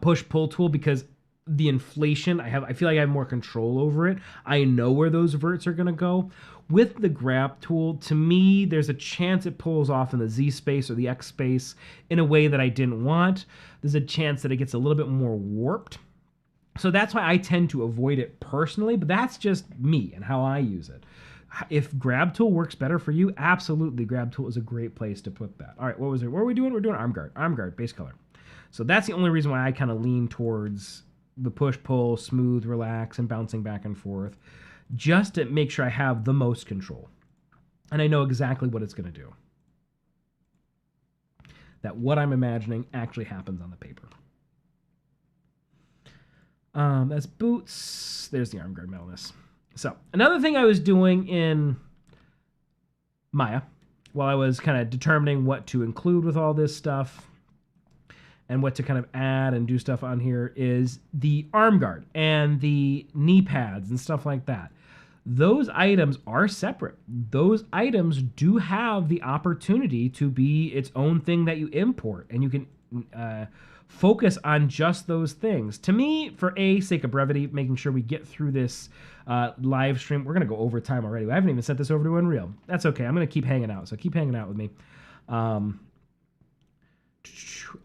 [SPEAKER 1] push-pull tool because the inflation, I feel like I have more control over it. I know where those verts are going to go. With the grab tool, to me, there's a chance it pulls off in the Z space or the X space in a way that I didn't want. There's a chance that it gets a little bit more warped. So that's why I tend to avoid it personally, but that's just me and how I use it. If grab tool works better for you, absolutely, grab tool is a great place to put that. All right, what was it? What are we doing? We're doing arm guard, base color. So that's the only reason why I kind of lean towards the push-pull, smooth, relax, and bouncing back and forth, just to make sure I have the most control. And I know exactly what it's going to do. That what I'm imagining actually happens on the paper. That's boots. There's the arm guard metalness. So another thing I was doing in Maya while I was kind of determining what to include with all this stuff and what to kind of add and do stuff on here is the arm guard and the knee pads and stuff like that. Those items are separate. Those items do have the opportunity to be its own thing that you import, and you can focus on just those things. To me, for sake of brevity, making sure we get through this live stream, we're going to go over time already. I haven't even sent this over to Unreal. That's okay. I'm going to keep hanging out, so keep hanging out with me.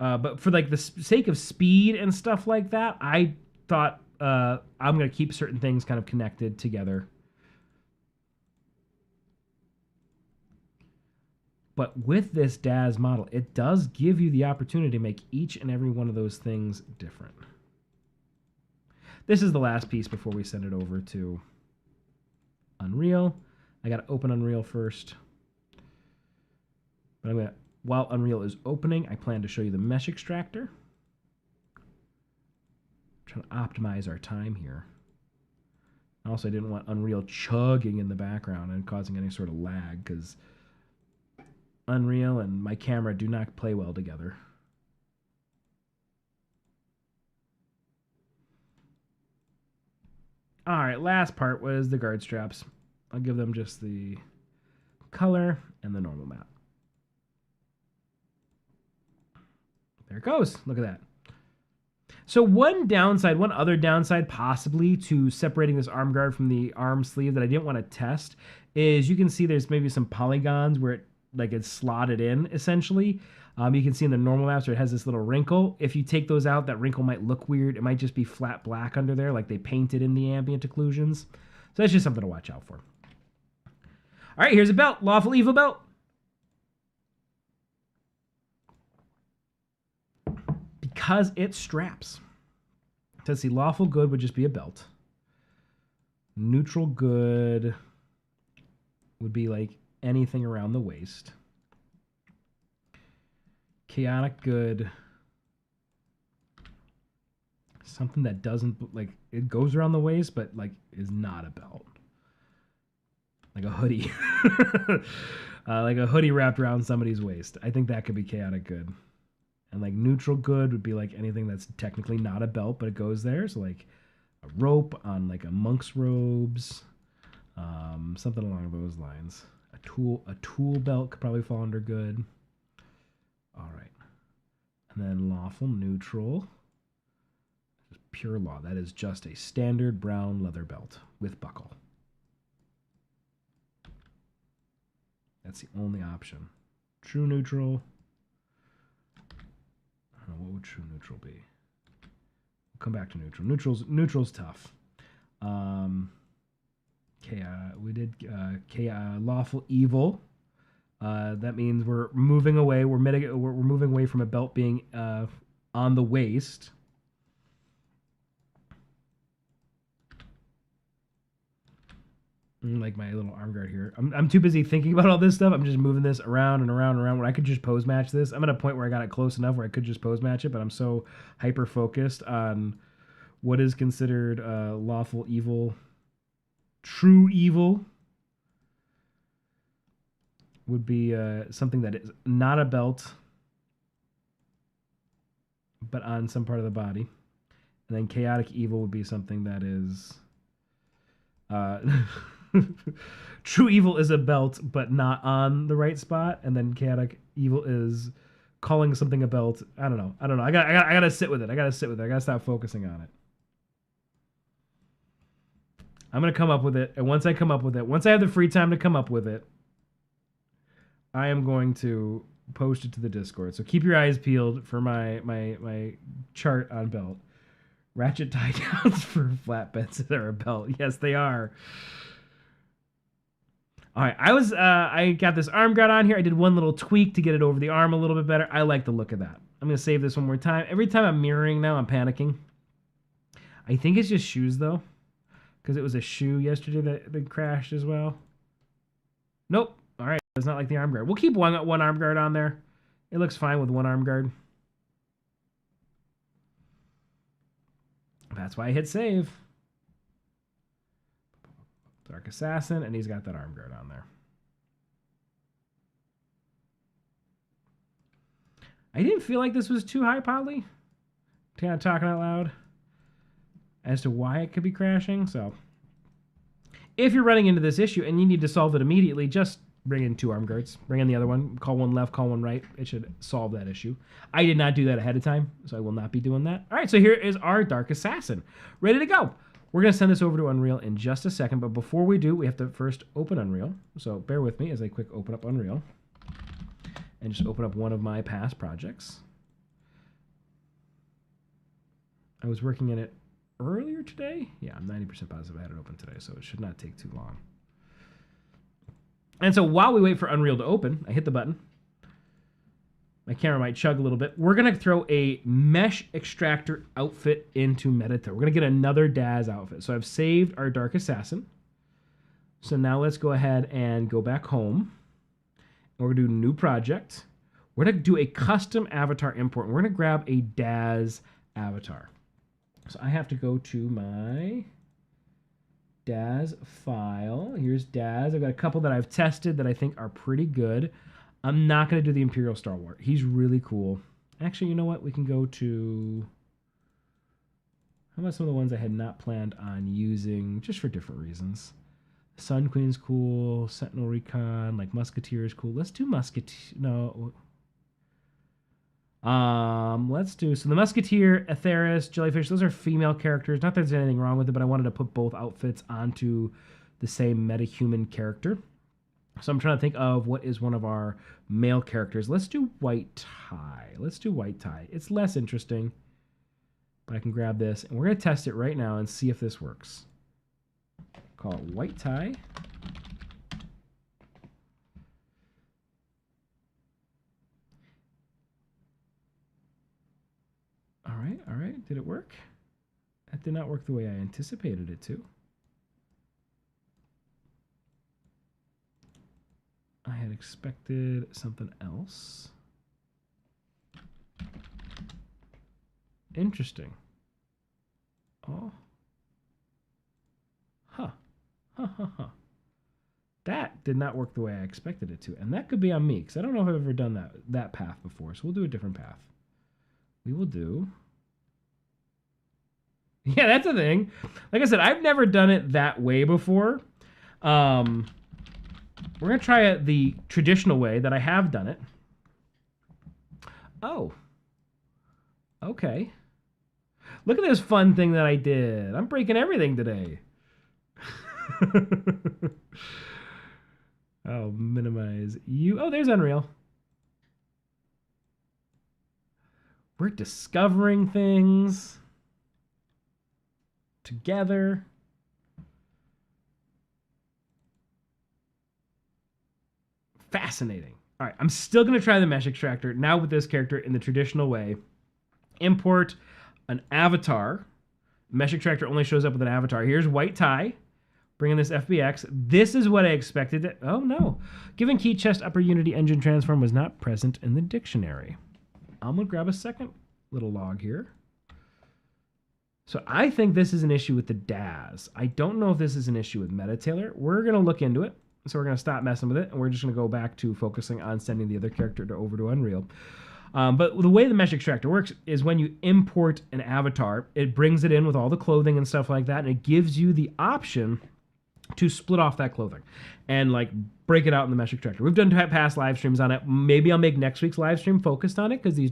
[SPEAKER 1] But for like the sake of speed and stuff like that, I thought I'm going to keep certain things kind of connected together. But with this DAZ model, it does give you the opportunity to make each and every one of those things different. This is the last piece before we send it over to Unreal. I got to open Unreal first. But while Unreal is opening, I plan to show you the mesh extractor. I'm trying to optimize our time here. Also, I didn't want Unreal chugging in the background and causing any sort of lag, because Unreal and my camera do not play well together. All right, last part was the guard straps. I'll give them just the color and the normal map. There it goes. Look at that. So one other downside possibly to separating this arm guard from the arm sleeve that I didn't want to test is you can see there's maybe some polygons where it's slotted in, essentially. You can see in the normal maps where it has this little wrinkle. If you take those out, that wrinkle might look weird. It might just be flat black under there, like they painted in the ambient occlusions. So that's just something to watch out for. All right, here's a belt. Lawful Evil belt. Because it straps. So let's see, Lawful Good would just be a belt. Neutral Good would be like anything around the waist. Chaotic Good, something that doesn't, like, it goes around the waist, but like is not a belt. Like a hoodie. Like a hoodie wrapped around somebody's waist. I think that could be Chaotic Good. And like Neutral Good would be like anything that's technically not a belt, but it goes there. So like a rope on like a monk's robes, something along those lines. A tool belt could probably fall under Good. All right. And then Lawful Neutral. Pure Law. That is just a standard brown leather belt with buckle. That's the only option. True Neutral. I don't know, what would True Neutral be? We'll come back to Neutral. Neutral's tough. We did Lawful Evil. That means we're moving away. We're moving away from a belt being on the waist. Like my little arm guard here. I'm too busy thinking about all this stuff. I'm just moving this around and around and around where I could just pose match this. I'm at a point where I got it close enough where I could just pose match it, but I'm so hyper focused on what is considered Lawful Evil. True Evil would be something that is not a belt, but on some part of the body. And then Chaotic Evil would be something that is... True Evil is a belt, but not on the right spot. And then Chaotic Evil is calling something a belt. I don't know. I gotta sit with it. I gotta stop focusing on it. I'm going to come up with it. And once I have the free time to come up with it, I am going to post it to the Discord. So keep your eyes peeled for my chart on belt. Ratchet tie downs for flatbeds that are a belt. Yes, they are. All right, I got this arm guard on here. I did one little tweak to get it over the arm a little bit better. I like the look of that. I'm going to save this one more time. Every time I'm mirroring now, I'm panicking. I think it's just shoes, though, because it was a shoe yesterday that crashed as well. Nope. All right, it's not like the arm guard. We'll keep one arm guard on there. It looks fine with one arm guard. That's why I hit save. Dark Assassin, and he's got that arm guard on there. I didn't feel like this was too high poly. Kind of talking out loud as to why it could be crashing. So if you're running into this issue and you need to solve it immediately, just bring in 2 arm guards. Bring in the other one. Call one left, call one right. It should solve that issue. I did not do that ahead of time, so I will not be doing that. All right, so here is our Dark Assassin. Ready to go. We're going to send this over to Unreal in just a second, but before we do, we have to first open Unreal. So bear with me as I quick open up Unreal and just open up one of my past projects. I was working in it earlier today. Yeah, I'm 90% positive I had it open today, so it should not take too long. And so while we wait for Unreal to open, I hit the button. My camera might chug a little bit. We're going to throw a mesh extractor outfit into METATAILOR. We're going to get another Daz outfit. So I've saved our Dark Assassin. So now let's go ahead and go back home. And we're going to do new project. We're going to do a custom avatar import. And we're going to grab a Daz avatar. So I have to go to my Daz file. Here's Daz. I've got a couple that I've tested that I think are pretty good. I'm not going to do the Imperial Star Wars. He's really cool. Actually, you know what? We can go to... How about some of the ones I had not planned on using just for different reasons? Sun Queen's cool. Sentinel Recon, like Musketeer is cool. Let's do Musketeer. No. Let's do... So the Musketeer, Atheris, Jellyfish, those are female characters. Not that there's anything wrong with it, but I wanted to put both outfits onto the same metahuman character. So I'm trying to think of what is one of our male characters. Let's do White Tie. Let's do White Tie. It's less interesting, but I can grab this, and we're going to test it right now and see if this works. Call it White Tie. All right, all right. Did it work? That did not work the way I anticipated it to. I had expected something else. Interesting. Oh. Huh. Huh, huh, huh. That did not work the way I expected it to. And that could be on me, because I don't know if I've ever done that path before. So we'll do a different path. We will do... Yeah, that's a thing. Like I said, I've never done it that way before. We're going to try it the traditional way that I have done it. Oh. Okay. Look at this fun thing that I did. I'm breaking everything today. Oh, minimize you. Oh, there's Unreal. We're discovering things together. Fascinating. All right, I'm still going to try the mesh extractor now with this character in the traditional way. Import an avatar. Mesh extractor only shows up with an avatar. Here's White Tie. Bring in this FBX. This is what I expected. Oh, no. Given key chest upper unity engine transform was not present in the dictionary. I'm going to grab a second little log here. So I think this is an issue with the Daz. I don't know if this is an issue with METATAILOR. We're going to look into it. So we're going to stop messing with it, and we're just going to go back to focusing on sending the other character over to Unreal. But the way the mesh extractor works is when you import an avatar, it brings it in with all the clothing and stuff like that, and it gives you the option to split off that clothing and like break it out in the mesh extractor. We've done past live streams on it. Maybe I'll make next week's live stream focused on it because these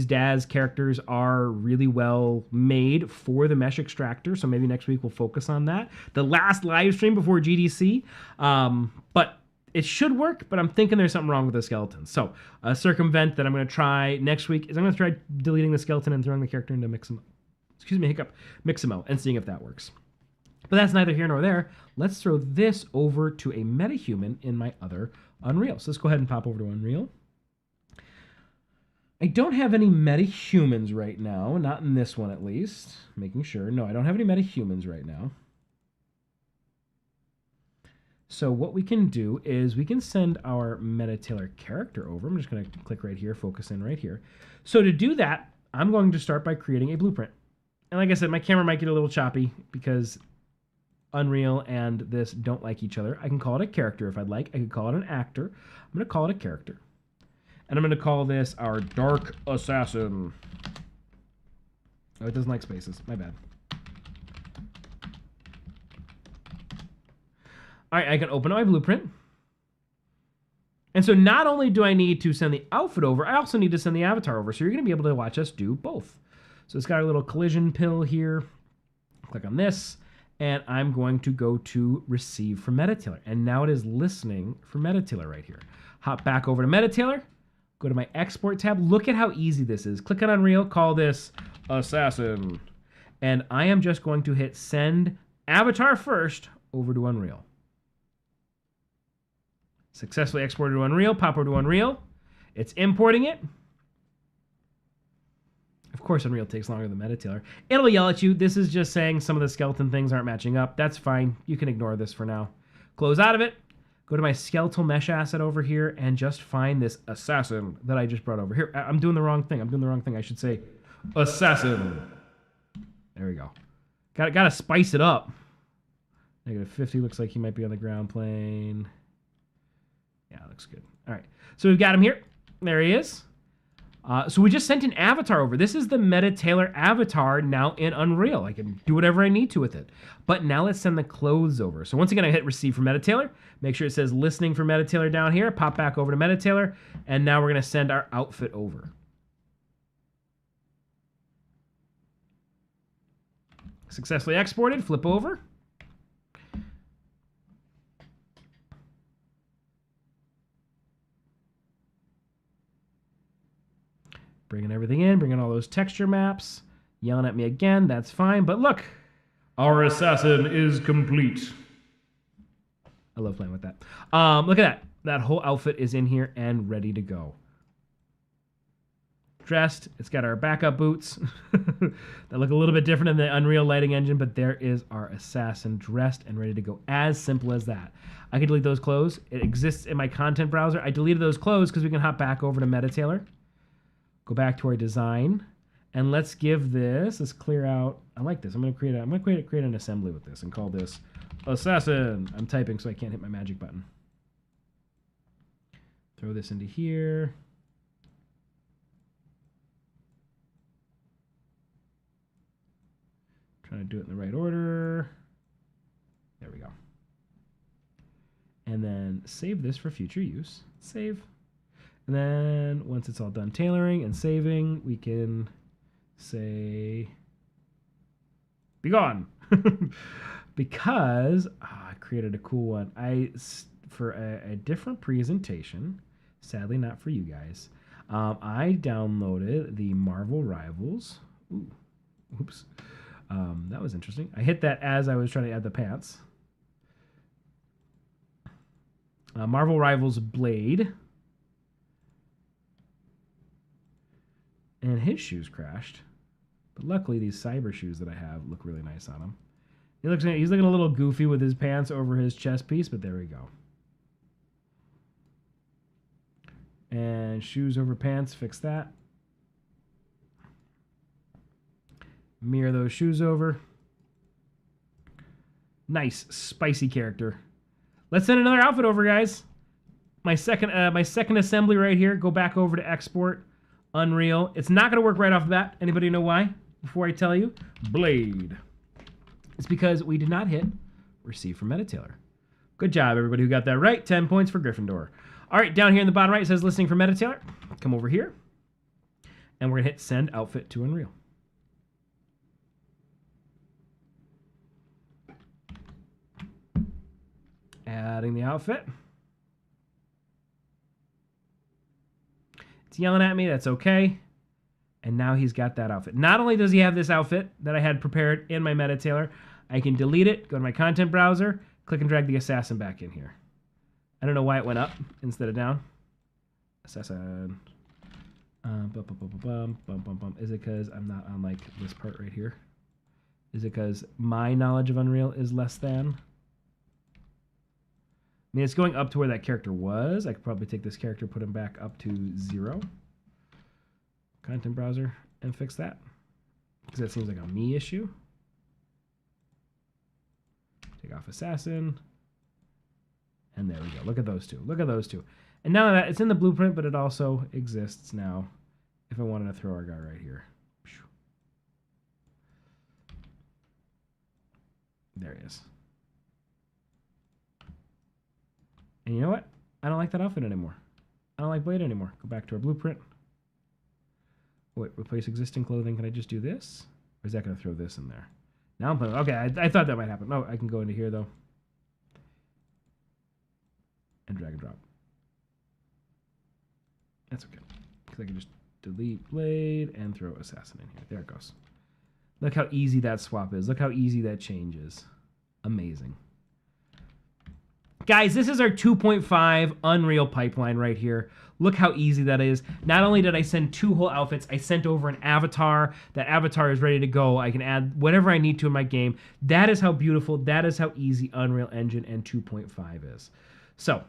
[SPEAKER 1] Daz characters are really well made for the mesh extractor. So maybe next week we'll focus on that. The last live stream before GDC. But it should work, but I'm thinking there's something wrong with the skeleton. So a circumvent that I'm going to try next week is I'm going to try deleting the skeleton and throwing the character into Mixamo and seeing if that works. But that's neither here nor there. Let's throw this over to a metahuman in my other Unreal. So let's go ahead and pop over to Unreal. I don't have any metahumans right now. Not in this one, at least. Making sure. No, I don't have any metahumans right now. So what we can do is we can send our METATAILOR character over. I'm just going to click right here, focus in right here. So to do that, I'm going to start by creating a blueprint. And like I said, my camera might get a little choppy because Unreal and this don't like each other. I can call it a character if I'd like. I could call it an actor. I'm going to call it a character. And I'm going to call this our Dark Assassin. Oh, it doesn't like spaces. My bad. All right, I can open up my blueprint. And so not only do I need to send the outfit over, I also need to send the avatar over. So you're going to be able to watch us do both. So it's got a little collision pill here. Click on this. And I'm going to go to receive from METATAILOR. And now it is listening for METATAILOR right here. Hop back over to METATAILOR. Go to my export tab. Look at how easy this is. Click on Unreal. Call this Assassin. And I am just going to hit send avatar first over to Unreal. Successfully exported to Unreal. Pop over to Unreal. It's importing it. Of course, Unreal takes longer than METATAILOR. It'll yell at you. This is just saying some of the skeleton things aren't matching up. That's fine. You can ignore this for now. Close out of it. Go to my skeletal mesh asset over here and just find this assassin that I just brought over here. I'm doing the wrong thing. I should say assassin. There we go. Got to spice it up. -50 looks like he might be on the ground plane. Yeah, looks good. All right. So we've got him here. There he is. So we just sent an avatar over. This is the METATAILOR avatar now in Unreal. I can do whatever I need to with it. But now let's send the clothes over. So once again, I hit receive from METATAILOR. Make sure it says listening for METATAILOR down here. Pop back over to METATAILOR. And now we're going to send our outfit over. Successfully exported. Flip over. Bringing everything in, bringing all those texture maps. Yelling at me again, that's fine. But look, our assassin is complete. I love playing with that. Look at that. That whole outfit is in here and ready to go. Dressed. It's got our backup boots. That look a little bit different in the Unreal Lighting engine, but there is our assassin dressed and ready to go. As simple as that. I can delete those clothes. It exists in my content browser. I deleted those clothes because we can hop back over to METATAILOR. Go back to our design, and let's give this. Let's clear out. I like this. I'm going to create an assembly with this and call this assassin. I'm typing, so I can't hit my magic button. Throw this into here. Trying to do it in the right order. There we go. And then save this for future use. Save. And then once it's all done tailoring and saving, we can say, be gone. Because I created a cool one. For a different presentation, sadly not for you guys, I downloaded the Marvel Rivals. Ooh, oops. That was interesting. I hit that as I was trying to add the pants. Marvel Rivals Blade. And his shoes crashed. But luckily, these cyber shoes that I have look really nice on him. He's looking a little goofy with his pants over his chest piece, but there we go. And shoes over pants, fix that. Mirror those shoes over. Nice, spicy character. Let's send another outfit over, guys. My second assembly right here. Go back over to export. Unreal. It's not going to work right off the bat. Anybody know why? Before I tell you. Blade. It's because we did not hit receive from METATAILOR. Good job, everybody who got that right. 10 points for Gryffindor. All right, down here in the bottom right, it says listening for METATAILOR. Come over here. And we're going to hit send outfit to Unreal. Adding the outfit. It's yelling at me. That's okay. And now he's got that outfit. Not only does he have this outfit that I had prepared in my METATAILOR, I can delete it, go to my content browser, click and drag the assassin back in here. I don't know why it went up instead of down. Assassin. Is it because I'm not on like this part right here? Is it because my knowledge of Unreal is less than? I mean, it's going up to where that character was. I could probably take this character, put him back up to 0. Content browser, and fix that. because that seems like a me issue. Take off assassin. And there we go. Look at those two. Look at those two. And now that it's in the blueprint, but it also exists now if I wanted to throw our guy right here. There he is. And you know what? I don't like that outfit anymore. I don't like Blade anymore. Go back to our blueprint. Wait, replace existing clothing. Can I just do this? Or is that going to throw this in there? Now I'm playing. Okay, I thought that might happen. No, I can go into here, though. And drag and drop. That's okay. Because I can just delete Blade and throw Assassin in here. There it goes. Look how easy that swap is. Look how easy that change is. Amazing. Guys, this is our 2.5 Unreal pipeline right here. Look how easy that is. Not only did I send 2 whole outfits, I sent over an avatar. That avatar is ready to go. I can add whatever I need to in my game. That is how beautiful, that is how easy Unreal Engine and 2.5 is. So,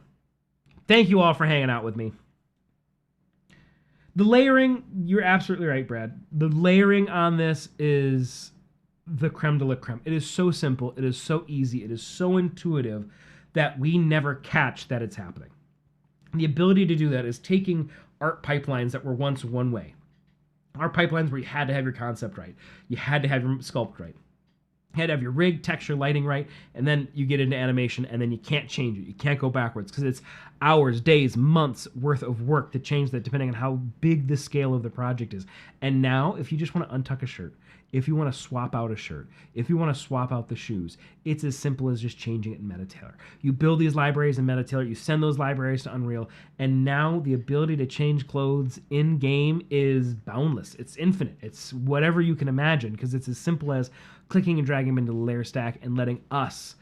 [SPEAKER 1] thank you all for hanging out with me. The layering, you're absolutely right, Brad. The layering on this is the creme de la creme. It is so simple. It is so easy. It is so intuitive that we never catch that it's happening. The ability to do that is taking art pipelines that were once one way. Art pipelines where you had to have your concept right. You had to have your sculpt right. You had to have your rig, texture, lighting right, and then you get into animation, and then you can't change it. You can't go backwards because it's hours, days, months worth of work to change that depending on how big the scale of the project is. And now, if you just want to untuck a shirt, if you want to swap out a shirt, if you want to swap out the shoes, it's as simple as just changing it in METATAILOR. You build these libraries in METATAILOR, you send those libraries to Unreal, and now the ability to change clothes in-game is boundless. It's infinite. It's whatever you can imagine, because it's as simple as clicking and dragging them into the layer stack and letting us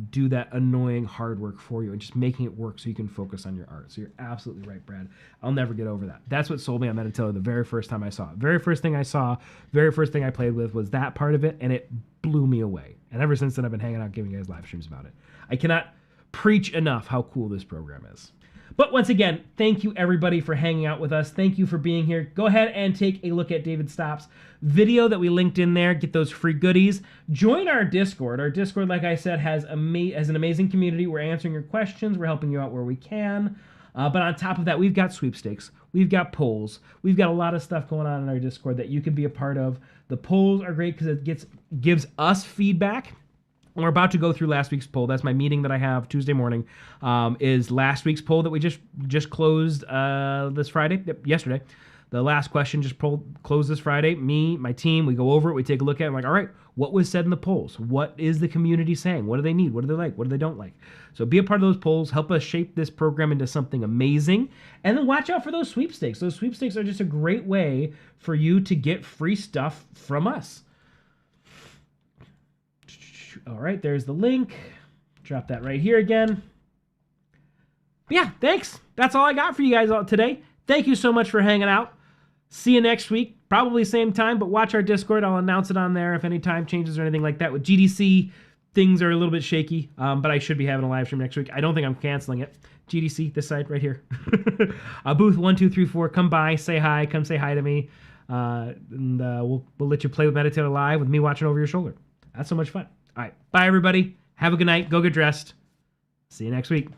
[SPEAKER 1] do that annoying hard work for you and just making it work so you can focus on your art. So you're absolutely right, Brad. I'll never get over that. That's what sold me on METATAILOR the very first time I saw it. Very first thing I saw, very first thing I played with was that part of it, and it blew me away. And ever since then, I've been hanging out giving you guys live streams about it. I cannot preach enough how cool this program is. But once again, thank you everybody for hanging out with us. Thank you for being here. Go ahead and take a look at David Stopp's video that we linked in there. Get those free goodies. Join our Discord. Our Discord, like I said, has an amazing community. We're answering your questions. We're helping you out where we can. But on top of that, we've got sweepstakes. We've got polls. We've got a lot of stuff going on in our Discord that you can be a part of. The polls are great because it gives us feedback. We're about to go through last week's poll. That's my meeting that I have Tuesday morning. Is last week's poll that we just closed this Friday. Yep, yesterday. The last question just closed this Friday. Me, my team, we go over it. We take a look at it. I'm like, all right, what was said in the polls? What is the community saying? What do they need? What do they like? What do they don't like? So be a part of those polls. Help us shape this program into something amazing. And then watch out for those sweepstakes. Those sweepstakes are just a great way for you to get free stuff from us. All right, there's the link. Drop that right here again. But yeah, thanks. That's all I got for you guys today. Thank you so much for hanging out. See you next week. Probably same time, but watch our Discord. I'll announce it on there if any time changes or anything like that. With GDC, things are a little bit shaky, but I should be having a live stream next week. I don't think I'm canceling it. GDC, this side right here. Booth 1234. Come by, say hi. Come say hi to me. And we'll let you play with METATAILOR live with me watching over your shoulder. That's so much fun. All right. Bye, everybody. Have a good night. Go get dressed. See you next week.